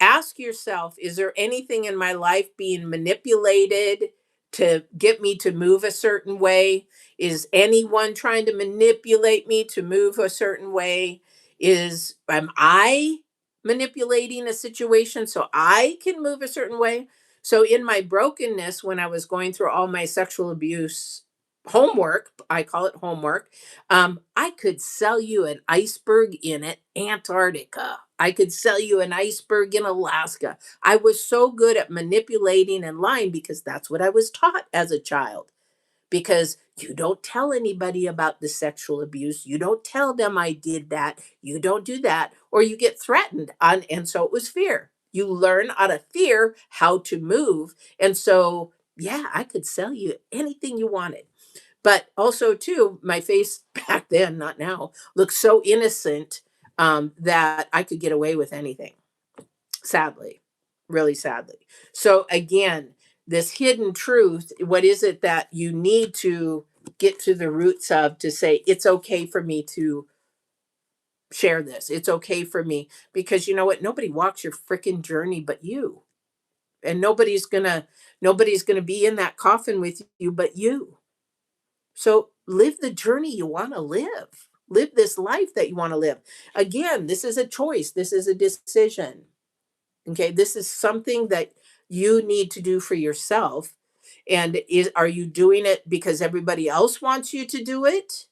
ask yourself, is there anything in my life being manipulated to get me to move a certain way? Is anyone trying to manipulate me to move a certain way? Am I manipulating a situation so I can move a certain way? So in my brokenness, when I was going through all my sexual abuse homework, I call it homework, I could sell you an iceberg in Antarctica. I could sell you an iceberg in Alaska. I was so good at manipulating and lying because that's what I was taught as a child. Because you don't tell anybody about the sexual abuse. You don't tell them I did that. You don't do that, or you get threatened. And so it was fear. You learn out of fear how to move. And so, yeah, I could sell you anything you wanted. But also, too, my face back then, not now, looked so innocent that I could get away with anything, sadly, really sadly. So, again, this hidden truth, what is it that you need to get to the roots of to say, it's okay for me to share this? It's okay for me because you know what? Nobody walks your freaking journey but you. And nobody's gonna be in that coffin with you but you. So live the journey you want to live. Live this life that you want to live. Again, this is a choice. This is a decision. Okay. This is something that you need to do for yourself. And are you doing it because everybody else wants you to do it?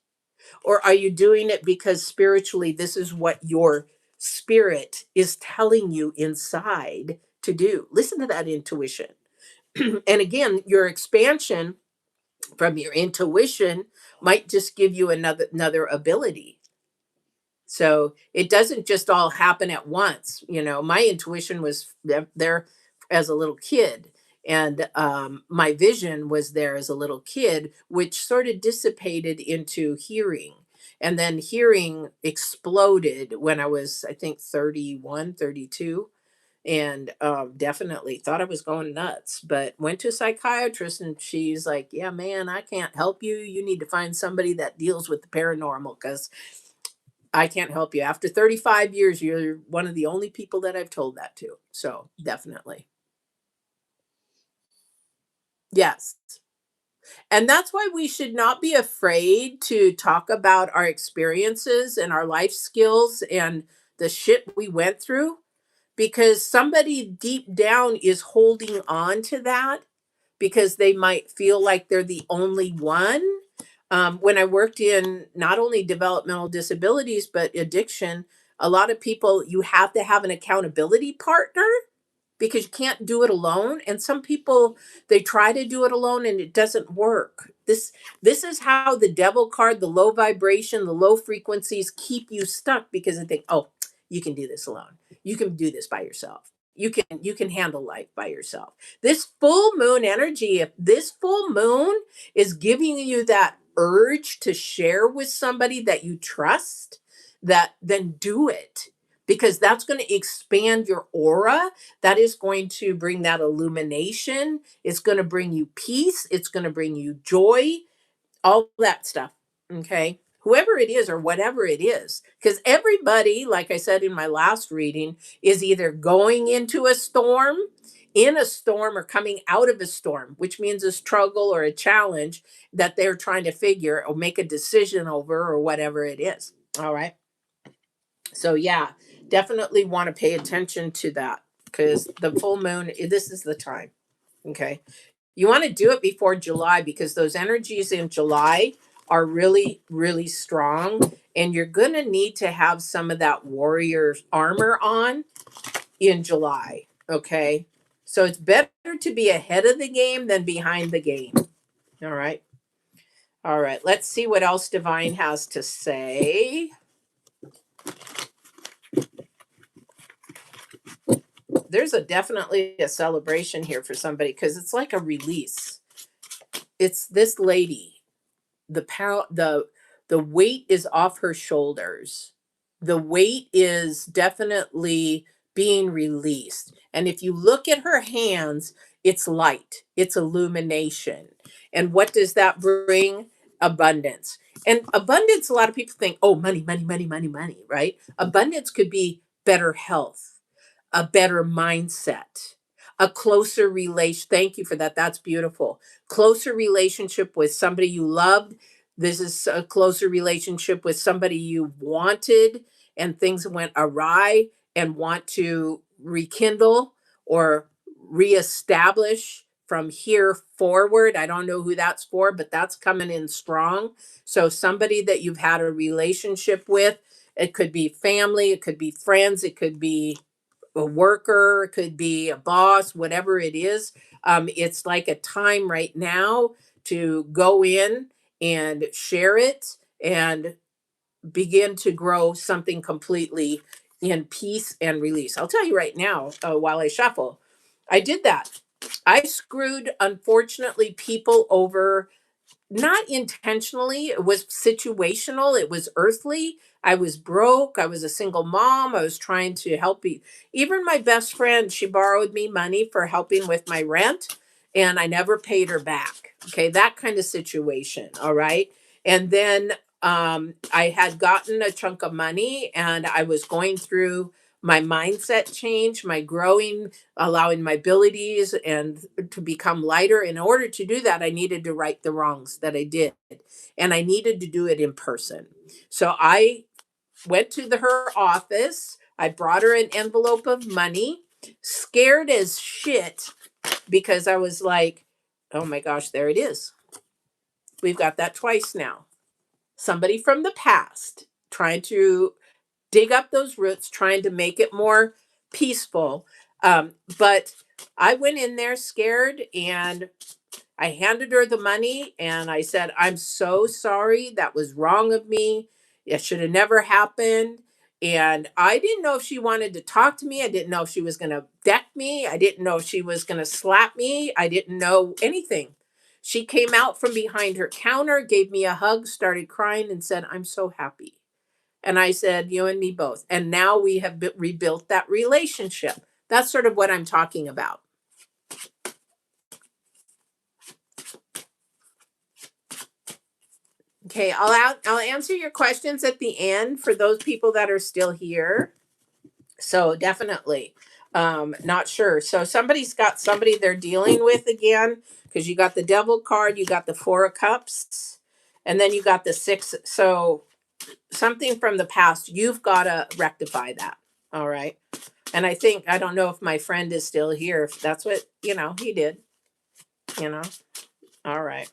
Or are you doing it because spiritually, this is what your spirit is telling you inside to do? Listen to that intuition. And again, your expansion from your intuition might just give you another ability. So it doesn't just all happen at once. My intuition was there as a little kid, and my vision was there as a little kid, which sort of dissipated into hearing. And then hearing exploded when I was, I think, 31, 32, and definitely thought I was going nuts, but went to a psychiatrist and she's like, yeah, man, I can't help you. You need to find somebody that deals with the paranormal because I can't help you. After 35 years, you're one of the only people that I've told that to. So definitely. Yes. And that's why we should not be afraid to talk about our experiences and our life skills and the shit we went through, because somebody deep down is holding on to that because they might feel like they're the only one. When I worked in not only developmental disabilities, but addiction, a lot of people, you have to have an accountability partner because you can't do it alone. And some people, they try to do it alone and it doesn't work. This is how the devil card, the low vibration, the low frequencies keep you stuck because they think, oh, you can do this alone. You can do this by yourself. You can handle life by yourself. This full moon energy, if this full moon is giving you that urge to share with somebody that you trust, that then do it, because that's going to expand your aura. That is going to bring that illumination. It's going to bring you peace. It's going to bring you joy, all that stuff. Okay. Whoever it is or whatever it is, because everybody, like I said in my last reading, is either going into a storm, in a storm, or coming out of a storm, which means a struggle or a challenge that they're trying to figure or make a decision over or whatever it is. All right. So yeah, definitely want to pay attention to that because the full moon, this is the time. Okay. You want to do it before July because those energies in July are really, really strong. And you're going to need to have some of that warrior armor on in July. Okay. So it's better to be ahead of the game than behind the game. All right. All right. Let's see what else Divine has to say. There's definitely a celebration here for somebody because it's like a release. It's this lady. The weight is off her shoulders. The weight is definitely being released. And if you look at her hands, it's light, it's illumination. And what does that bring? Abundance. And abundance, a lot of people think, oh, money, money, money, money, money, right? Abundance could be better health, a better mindset, a closer relation. Thank you for that. That's beautiful. Closer relationship with somebody you loved. This is a closer relationship with somebody you wanted and things went awry and want to rekindle or reestablish from here forward. I don't know who that's for, but that's coming in strong. So, somebody that you've had a relationship with, it could be family, it could be friends, it could be a worker, it could be a boss, whatever it is. It's like a time right now to go in and share it and begin to grow something completely in peace and release. I'll tell you right now, while I shuffle, I did that. I screwed, unfortunately, people over, not intentionally. It was situational, it was earthly. I was broke, I was a single mom, I was trying to help even my best friend, she borrowed me money for helping with my rent and I never paid her back. Okay, that kind of situation, all right? And then I had gotten a chunk of money and I was going through my mindset change, my growing, allowing my abilities and to become lighter. In order to do that, I needed to right the wrongs that I did, and I needed to do it in person. So I went to her office. I brought her an envelope of money, scared as shit because I was like, oh my gosh, there it is. We've got that twice now. Somebody from the past trying to dig up those roots, trying to make it more peaceful. But I went in there scared and I handed her the money and I said, I'm so sorry. That was wrong of me. It should have never happened. And I didn't know if she wanted to talk to me. I didn't know if she was going to deck me. I didn't know if she was going to slap me. I didn't know anything. She came out from behind her counter, gave me a hug, started crying, and said, I'm so happy. And I said, you and me both. And now we have rebuilt that relationship. That's sort of what I'm talking about. Okay, I'll answer your questions at the end for those people that are still here. So definitely, not sure. So somebody's got somebody they're dealing with again because you got the Devil card, you got the Four of Cups, and then you got the Six. So something from the past, you've got to rectify that. All right. And I don't know if my friend is still here. If that's what, he did, you know. All right.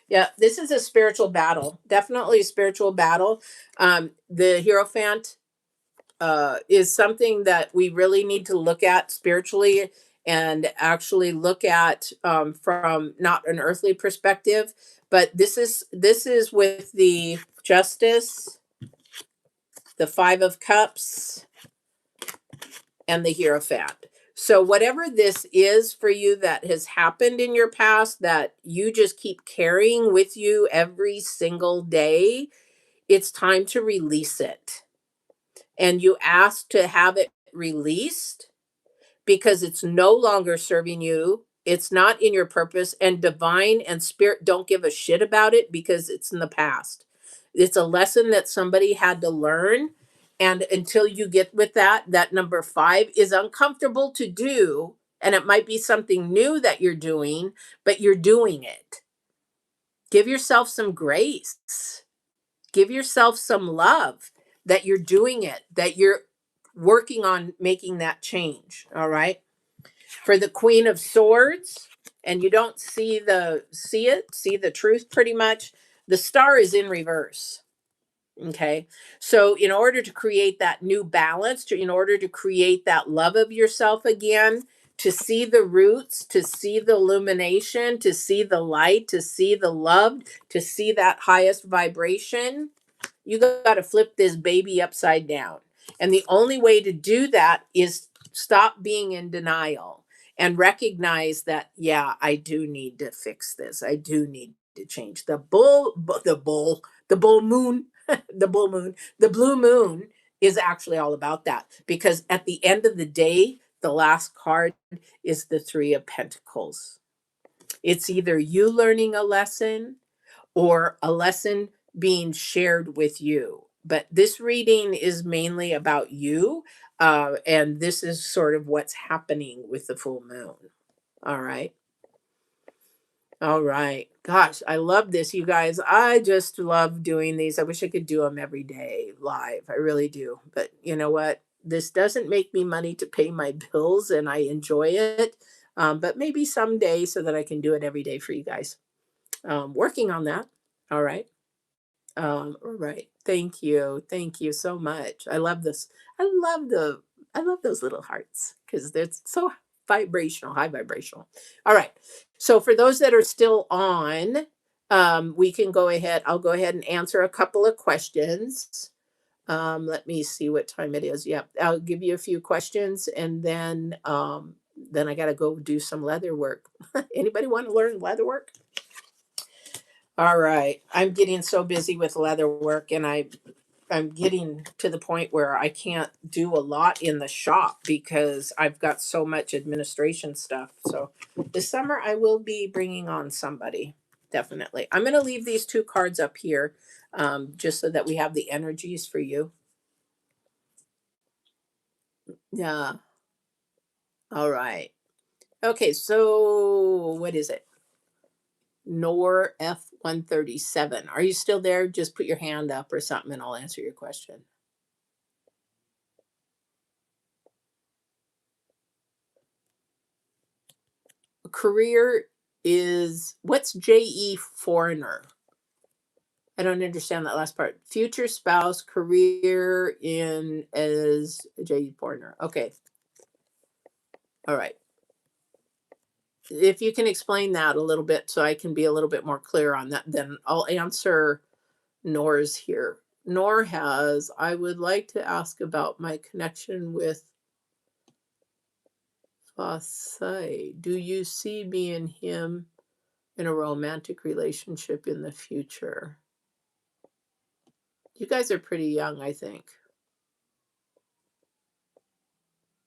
Yeah, this is a spiritual battle. Definitely a spiritual battle. The Hierophant is something that we really need to look at spiritually and actually look at from not an earthly perspective. But this is with the Justice, the Five of Cups, and the Hierophant. So, whatever this is for you that has happened in your past that you just keep carrying with you every single day, it's time to release it. And you ask to have it released because it's no longer serving you. It's not in your purpose, and divine and spirit don't give a shit about it because it's in the past. It's a lesson that somebody had to learn. And until you get with that, that number five is uncomfortable to do. And it might be something new that you're doing, but you're doing it. Give yourself some grace, give yourself some love that you're doing it, that you're working on making that change. All right. For the Queen of Swords, and you don't see the truth pretty much. The star is in reverse. Okay. So in order to create that new balance, in order to create that love of yourself again, to see the roots, to see the illumination, to see the light, to see the love, to see that highest vibration, you got to flip this baby upside down. And the only way to do that is stop being in denial and recognize that, yeah, I do need to fix this. I do need to change. The bull moon, the bull moon, the blue moon is actually all about that because at the end of the day, the last card is the 3 of Pentacles. It's either you learning a lesson or a lesson being shared with you. But this reading is mainly about you. And this is sort of what's happening with the full moon. All right. All right. Gosh, I love this, you guys. I just love doing these. I wish I could do them every day live. I really do. But you know what? This doesn't make me money to pay my bills, and I enjoy it. But maybe someday so that I can do it every day for you guys. Working on that. All right. All right. Thank you. Thank you so much. I love this. I love the I love those little hearts because they're so vibrational, high vibrational. All right. So for those that are still on, we can go ahead. I'll go ahead and answer a couple of questions. Let me see what time it is. Yep. I'll give you a few questions and then I gotta go do some leather work. Anybody want to learn leather work? All right. I'm getting so busy with leather work and I'm getting to the point where I can't do a lot in the shop because I've got so much administration stuff. So this summer I will be bringing on somebody. Definitely. I'm going to leave these 2 cards up here just so that we have the energies for you. Yeah. All right. Okay. So what is it? Nor F137. Are you still there? Just put your hand up or something and I'll answer your question. Career is what's JE foreigner? I don't understand that last part. Future spouse, career in as JE foreigner. Okay. All right. If you can explain that a little bit so I can be a little bit more clear on that, then I'll answer Nor's here. Nor has, I would like to ask about my connection with Fasai. Do you see me and him in a romantic relationship in the future? You guys are pretty young, I think.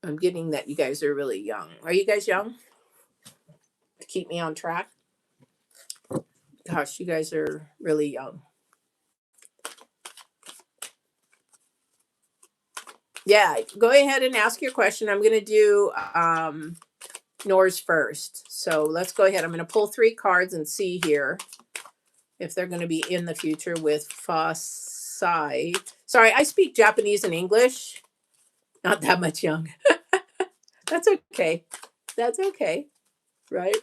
I'm getting that you guys are really young. Are you guys young? To keep me on track? Gosh, you guys are really young. Yeah, go ahead and ask your question. I'm going to do Nor's first. So let's go ahead. I'm going to pull 3 cards and see here if they're going to be in the future with Fasai. Sorry, I speak Japanese and English. Not that much young. That's okay. That's okay. Right?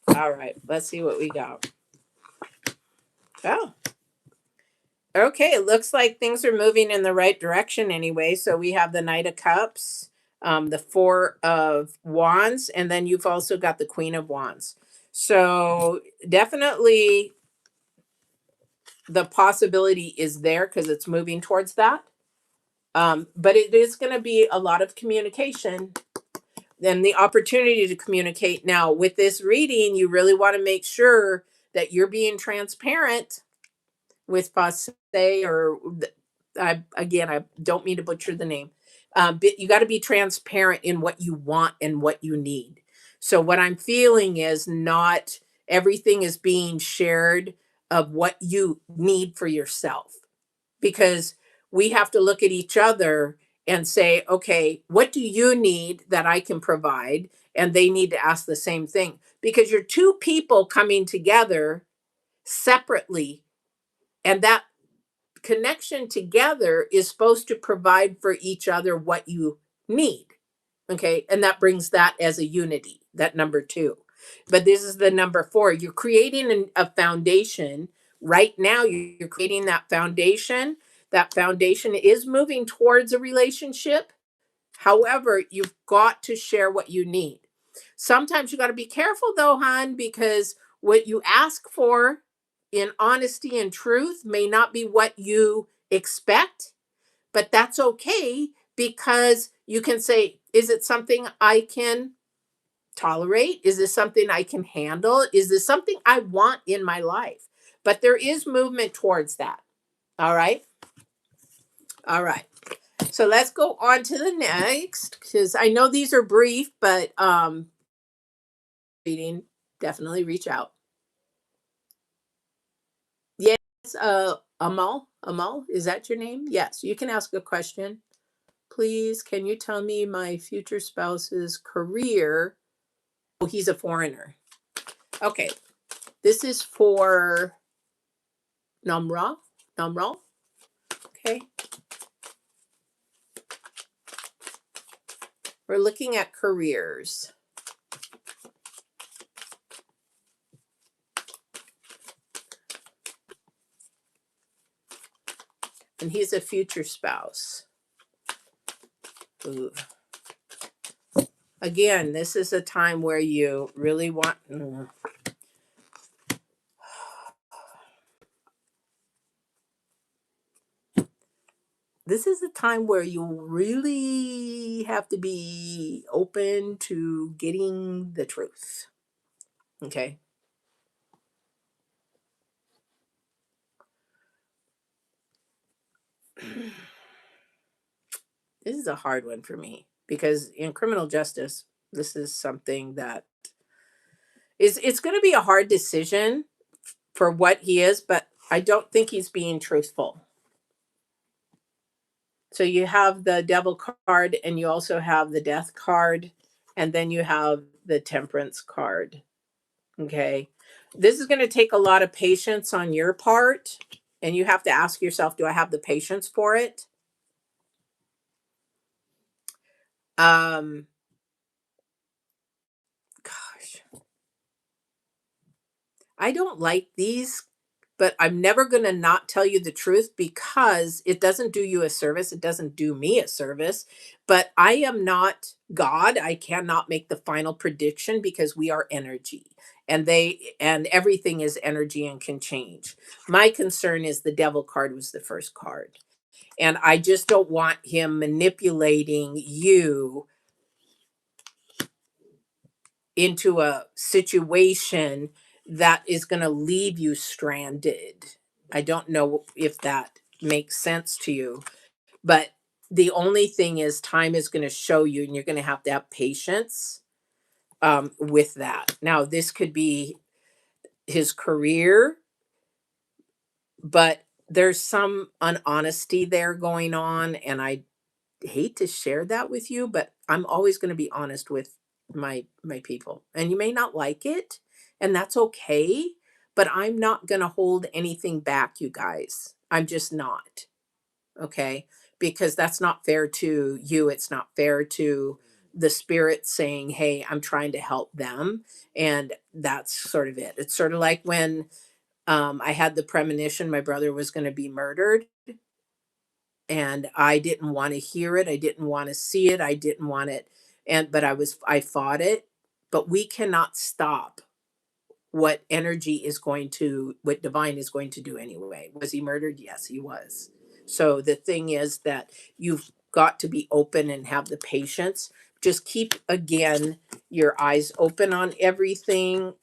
All right. Let's see what we got. Oh, okay. It looks like things are moving in the right direction anyway. So we have the Knight of Cups, the 4 of Wands, and then you've also got the Queen of Wands. So definitely the possibility is there because it's moving towards that. But it is going to be a lot of communication and the opportunity to communicate. Now, with this reading, you really want to make sure that you're being transparent with Passe or again, I don't mean to butcher the name. But you got to be transparent in what you want and what you need. So what I'm feeling is not everything is being shared of what you need for yourself because we have to look at each other and say, okay, what do you need that I can provide? And they need to ask the same thing because you're 2 people coming together separately. And that connection together is supposed to provide for each other what you need. Okay. And that brings that as a unity, that number 2. But this is the number 4. You're creating a foundation right now. You're creating that foundation. That foundation is moving towards a relationship. However, you've got to share what you need. Sometimes you got to be careful though, hon, because what you ask for in honesty and truth may not be what you expect, but that's okay because you can say, is it something I can tolerate? Is this something I can handle? Is this something I want in my life? But there is movement towards that. All right. All right. So let's go on to the next because I know these are brief, but reading, definitely reach out. Yes, Amal, is that your name? Yes, you can ask a question. Please, can you tell me my future spouse's career? Oh, he's a foreigner. Okay, this is for Namra. Namral. Okay, we're looking at careers, and he's a future spouse. Ooh. Again, this is a time where you really want. This is a time where you really have to be open to getting the truth. Okay. This is a hard one for me because in criminal justice, this is something that is it's going to be a hard decision for what he is, but I don't think he's being truthful. So you have the devil card and you also have the death card and then you have the temperance card. Okay. This is going to take a lot of patience on your part. And you have to ask yourself, do I have the patience for it? Um, Gosh, I don't like these, but I'm never going to not tell you the truth because it doesn't do you a service. It doesn't do me a service. But I am not God. I cannot make the final prediction because we are energy and everything is energy and can change. My concern is the devil card was the first card. And I just don't want him manipulating you into a situation that is going to leave you stranded. I don't know if that makes sense to you, but the only thing is time is going to show you, and you're going to have patience with that. Now, this could be his career, but there's some unhonesty there going on, and I hate to share that with you, but I'm always going to be honest with my people. And you may not like it, and that's okay, but I'm not going to hold anything back, you guys. I'm just not. Okay? Because that's not fair to you. It's not fair to the spirit saying, "Hey, I'm trying to help them." And that's sort of it. It's sort of like when I had the premonition my brother was going to be murdered and I didn't want to hear it. I didn't want to see it. I didn't want it. And but I fought it. But we cannot stop what energy is going to what divine is going to do anyway. Was he murdered? Yes, he was. So the thing is that you've got to be open and have the patience. Just keep again your eyes open on everything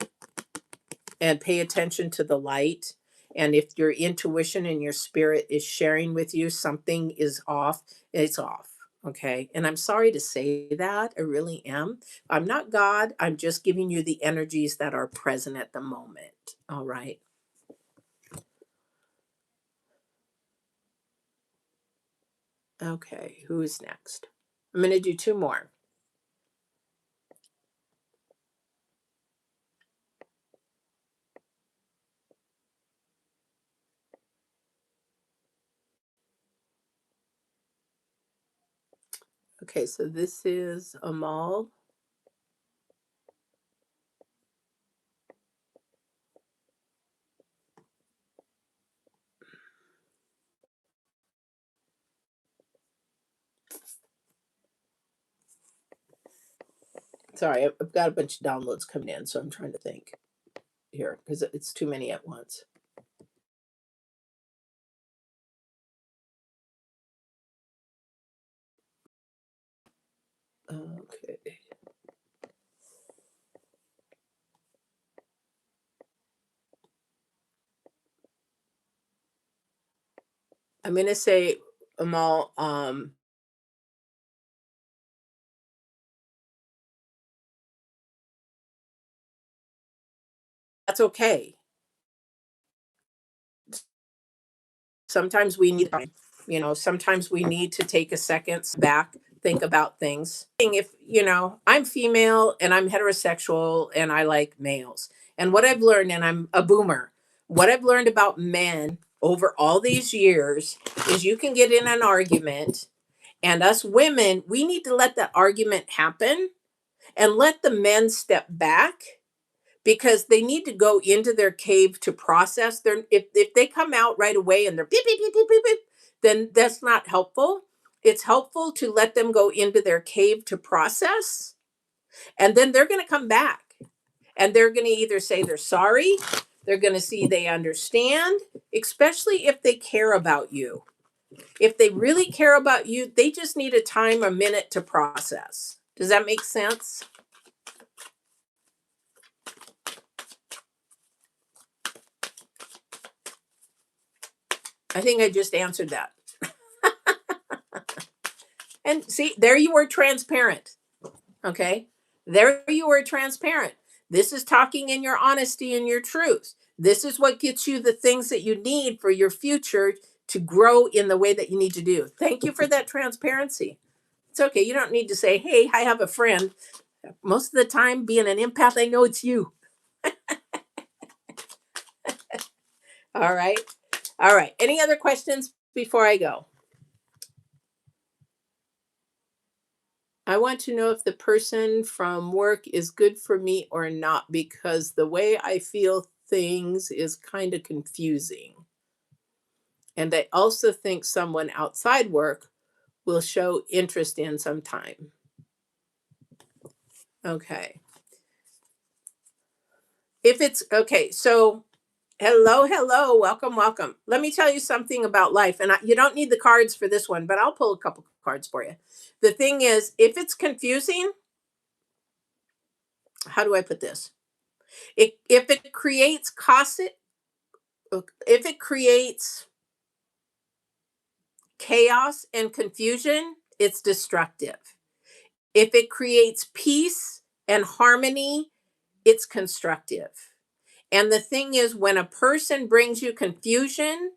and pay attention to the light. And if your intuition and your spirit is sharing with you something is off, it's off. Okay. And I'm sorry to say that. I really am. I'm not God. I'm just giving you the energies that are present at the moment. All right. Okay. Who is next? I'm going to do two more. Okay. So this is Amal. Sorry, I've got a bunch of downloads coming in. So I'm trying to think here because it's too many at once. Okay. I'm going to say, Amal, that's okay. Sometimes we need time. Sometimes we need to take a second back, think about things. If, I'm female and I'm heterosexual and I like males. And what I've learned, and I'm a boomer, what I've learned about men over all these years is you can get in an argument, and us women, we need to let that argument happen and let the men step back because they need to go into their cave to process their if they come out right away and they're beep, beep, beep, beep, beep, beep, then that's not helpful. It's helpful to let them go into their cave to process, and then they're going to come back and they're going to either say they're sorry, they're going to see they understand, especially if they care about you. If they really care about you, they just need a minute to process. Does that make sense? I think I just answered that. And see, there you were transparent. Okay. There you were transparent. This is talking in your honesty and your truth. This is what gets you the things that you need for your future to grow in the way that you need to do. Thank you for that transparency. It's okay. You don't need to say, hey, I have a friend. Most of the time, being an empath, I know it's you. All right. All right. Any other questions before I go? I want to know if the person from work is good for me or not because the way I feel things is kind of confusing. And I also think someone outside work will show interest in some time. Okay. If it's okay, so hello, hello, welcome, welcome. Let me tell you something about life. And you don't need the cards for this one, but I'll pull a couple cards for you. The thing is, if it's confusing, how do I put this? If it creates cost, if it creates chaos and confusion, it's destructive. If it creates peace and harmony, it's constructive. And the thing is, when a person brings you confusion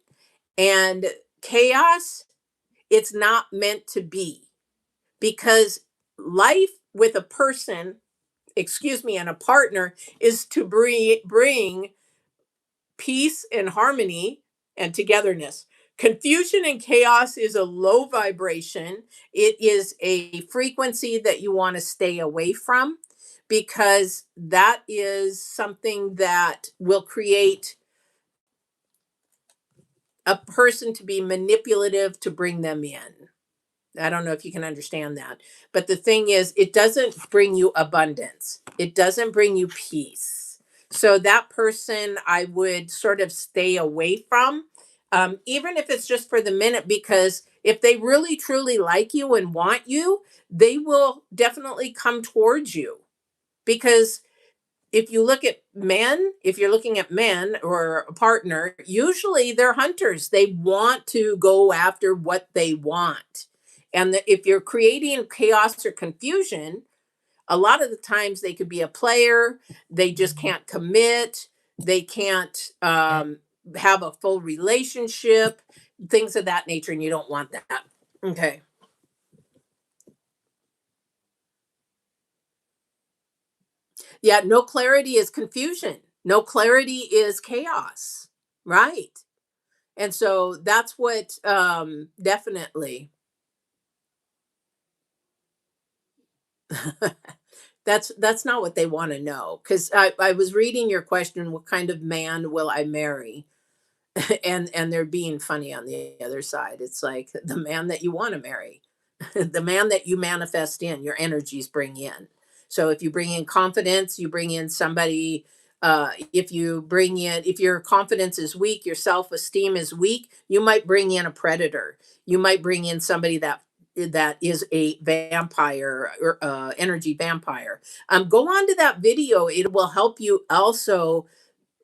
and chaos, it's not meant to be because life with a person, excuse me, and a partner is to bring peace and harmony and togetherness. Confusion and chaos is a low vibration. It is a frequency that you want to stay away from because that is something that will create a person to be manipulative to bring them in. I don't know if you can understand that. But the thing is, it doesn't bring you abundance, it doesn't bring you peace. So that person I would sort of stay away from, even if it's just for the minute, because if they really truly like you and want you, they will definitely come towards you. Because if you look at men, if you're looking at men or a partner, usually they're hunters. They want to go after what they want. And if you're creating chaos or confusion, a lot of the times they could be a player, they just can't commit, they can't have a full relationship, things of that nature, and you don't want that. Okay. Yeah, no clarity is confusion, no clarity is chaos. Right. And so that's what definitely that's not what they want to know. Because I was reading your question, what kind of man will I marry? And they're being funny on the other side. It's like the man that you want to marry, the man that you manifest in, your energies bring in. So if you bring in confidence, you bring in somebody. If your confidence is weak, your self-esteem is weak, you might bring in a predator. You might bring in somebody that is a vampire or energy vampire. Go on to that video. It will help you also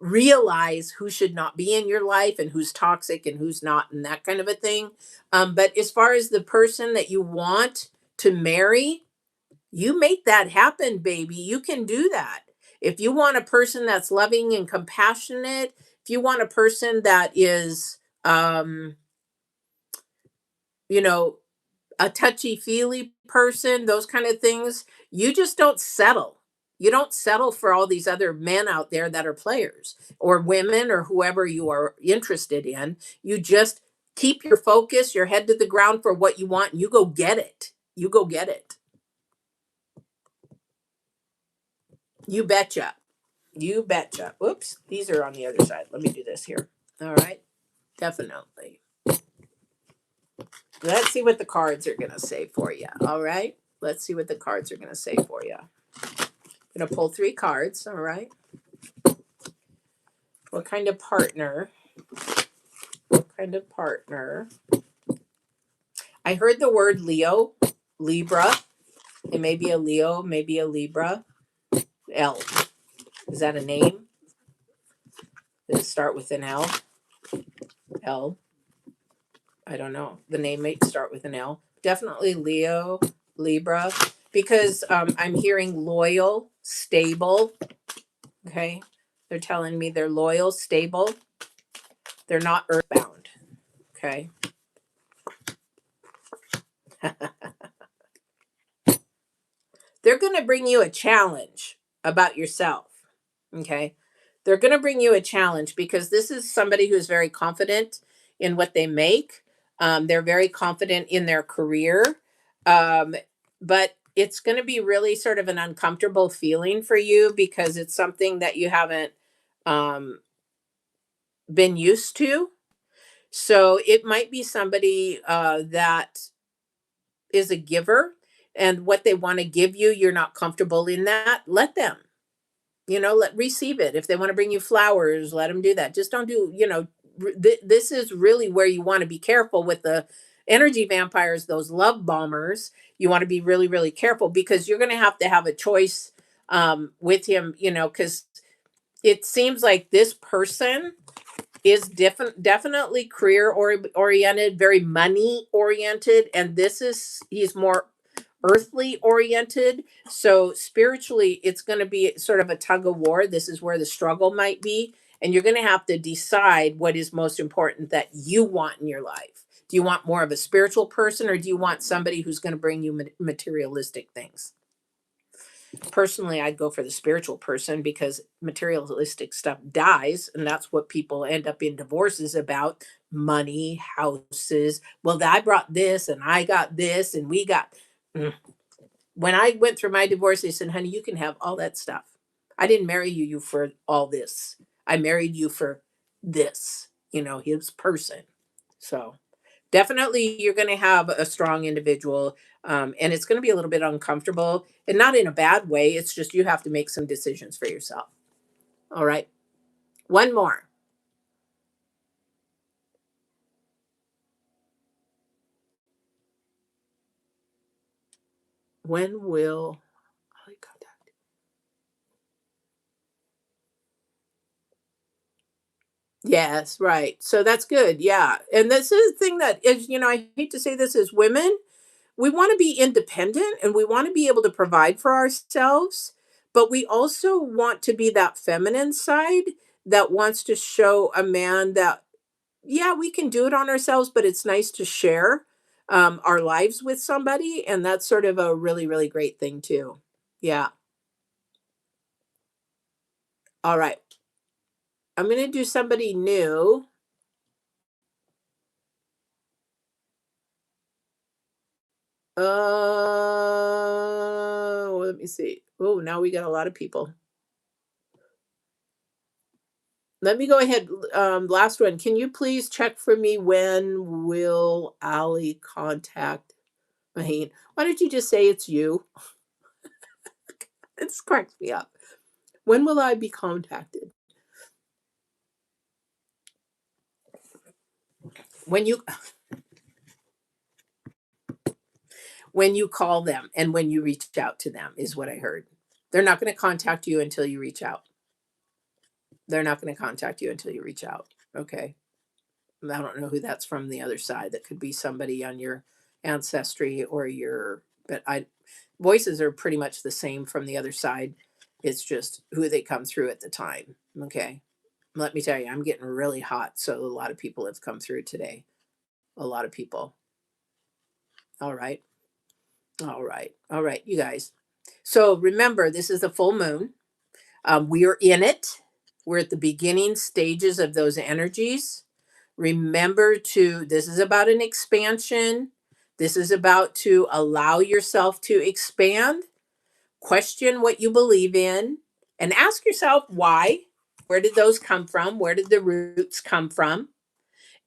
realize who should not be in your life and who's toxic and who's not, and that kind of a thing. But as far as the person that you want to marry, you make that happen, baby. You can do that. If you want a person that's loving and compassionate, if you want a person that is, you know, a touchy feely person, those kind of things, you just don't settle. You don't settle for all these other men out there that are players or women or whoever you are interested in. You just keep your focus, your head to the ground for what you want, and you go get it. You go get it. You betcha. You betcha. Oops, these are on the other side. Let me do this here. All right. Definitely. Let's see what the cards are going to say for you. All right. Let's see what the cards are going to say for you. I'm going to pull 3 cards. All right. What kind of partner? What kind of partner? I heard the word Leo, Libra. It may be a Leo, maybe a Libra. L. Is that a name? Does it start with an L? L. I don't know. The name may start with an L. Definitely Leo, Libra, because I'm hearing loyal, stable. Okay. They're telling me they're loyal, stable. They're not earthbound. Okay. They're going to bring you a challenge about yourself. Okay. They're going to bring you a challenge because this is somebody who's very confident in what they make. They're very confident in their career. Um, but it's going to be really sort of an uncomfortable feeling for you because it's something that you haven't um, been used to. So it might be somebody that is a giver, and what they want to give you, you're not comfortable in that. Let them, let receive it. If they want to bring you flowers, let them do that. Just don't do, this is really where you want to be careful with the energy vampires, those love bombers. You want to be really, really careful because you're going to have a choice with him, because it seems like this person is definitely career oriented, very money oriented, and he's more earthly oriented. So spiritually, it's going to be sort of a tug of war. This is where the struggle might be, and you're going to have to decide what is most important that you want in your life. Do you want more of a spiritual person, or do you want somebody who's going to bring you materialistic things? Personally, I'd go for the spiritual person because materialistic stuff dies, and that's what people end up in divorces about: money, houses. Well, I brought this and I got this and we got. Mm. When I went through my divorce, they said, honey, you can have all that stuff. I didn't marry you for all this. I married you for this, his person. So definitely you're going to have a strong individual, and it's going to be a little bit uncomfortable, and not in a bad way. It's just you have to make some decisions for yourself. All right. One more. When will I contact? Yes, right. So that's good. Yeah. And this is the thing that is, I hate to say this, as women, we want to be independent and we want to be able to provide for ourselves, but we also want to be that feminine side that wants to show a man that, yeah, we can do it on ourselves, but it's nice to share our lives with somebody. And that's sort of a really, really great thing, too. Yeah. All right. I'm going to do somebody new. Let me see. Oh, now we got a lot of people. Let me go ahead. Last one. Can you please check for me when will Ali contact Maheen? Why don't you just say it's you? It's cracks me up. When will I be contacted? When you when you call them and when you reach out to them is what I heard. They're not going to contact you until you reach out. They're not going to contact you until you reach out. Okay. I don't know who that's from the other side. That could be somebody on your ancestry or your, but I, voices are pretty much the same from the other side. It's just who they come through at the time. Okay. Let me tell you, I'm getting really hot. So a lot of people have come through today. A lot of people. All right. All right. All right, you guys. So remember, this is a full moon. We are in it. We're at the beginning stages of those energies. Remember to, this is about an expansion. This is about to allow yourself to expand, question what you believe in, and ask yourself why. Where did those come from? Where did the roots come from?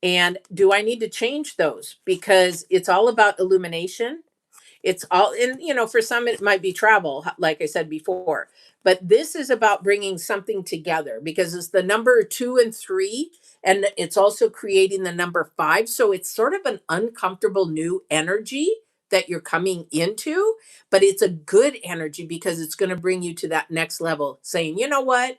And do I need to change those? Because it's all about illumination. It's all in, for some it might be travel, like I said before. But this is about bringing something together because it's the number 2 and 3, and it's also creating the number 5. So it's sort of an uncomfortable new energy that you're coming into, but it's a good energy because it's going to bring you to that next level, saying, you know what?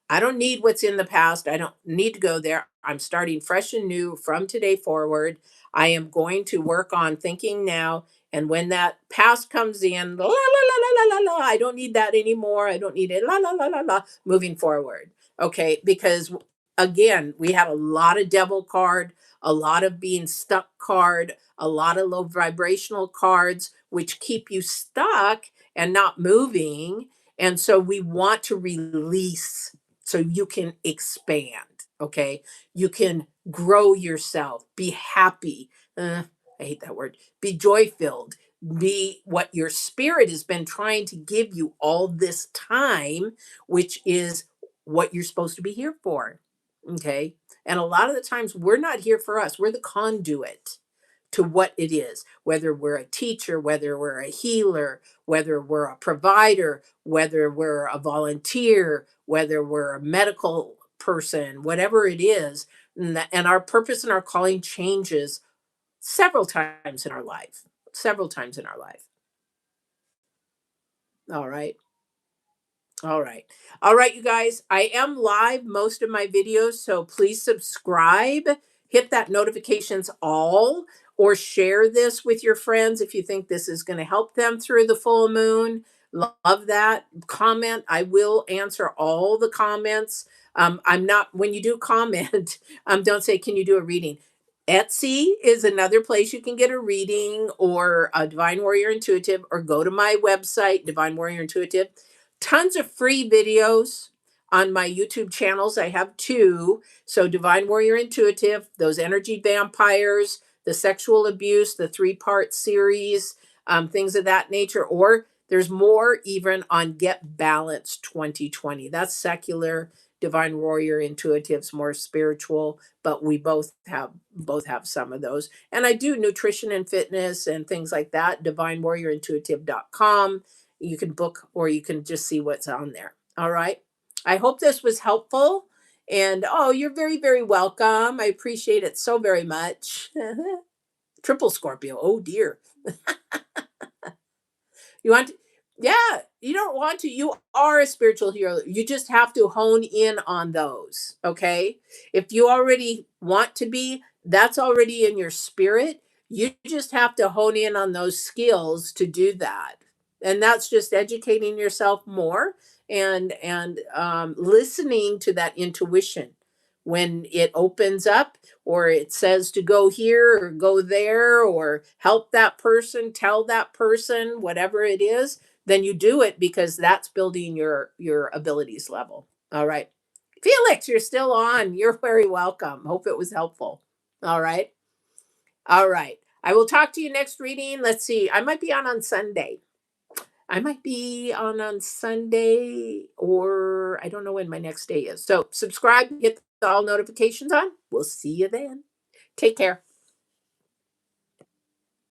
I don't need what's in the past. I don't need to go there. I'm starting fresh and new from today forward. I am going to work on thinking now, and when that past comes in, la la la la la la la, I don't need that anymore. I don't need it. La la la la la. Moving forward, okay? Because again, we had a lot of devil card, a lot of being stuck card, a lot of low vibrational cards, which keep you stuck and not moving. And so we want to release so you can expand. Okay, you can grow yourself, be happy. I hate that word. Be joy filled. Be what your spirit has been trying to give you all this time, which is what you're supposed to be here for. Okay. And a lot of the times we're not here for us, we're the conduit to what it is, whether we're a teacher, whether we're a healer, whether we're a provider, whether we're a volunteer, whether we're a medical person, whatever it is. And our purpose and our calling changes several times in our life. Several times in our life. All right. All right. All right, you guys. I am live most of my videos, so please subscribe, hit that notifications all, or share this with your friends if you think this is going to help them through the full moon. Love that. Comment. I will answer all the comments. I'm not, when you do comment, don't say, can you do a reading? Etsy is another place you can get a reading or a Divine Warrior Intuitive, or go to my website, Divine Warrior Intuitive. Tons of free videos on my YouTube channels. I have 2. So Divine Warrior Intuitive, those energy vampires, the sexual abuse, the 3-part series, things of that nature. Or there's more even on Get Balanced 2020. That's secular. Divine Warrior Intuitive's more spiritual, but we both have some of those. And I do nutrition and fitness and things like that. DivineWarriorIntuitive.com. You can book, or you can just see what's on there. All right. I hope this was helpful. And oh, you're very, very welcome. I appreciate it so very much. Triple Scorpio. Oh dear. You want to, yeah, you don't want to. You are a spiritual hero. You just have to hone in on those. Okay. If you already want to be, that's already in your spirit. You just have to hone in on those skills to do that. And that's just educating yourself more, and listening to that intuition when it opens up, or it says to go here or go there, or help that person, tell that person, whatever it is, then you do it because that's building your abilities level. All right. Felix, you're still on. You're very welcome. Hope it was helpful. All right. All right. I will talk to you next reading. Let's see. I might be on Sunday. I might be on Sunday, or I don't know when my next day is. So subscribe, hit the all notifications on. We'll see you then. Take care.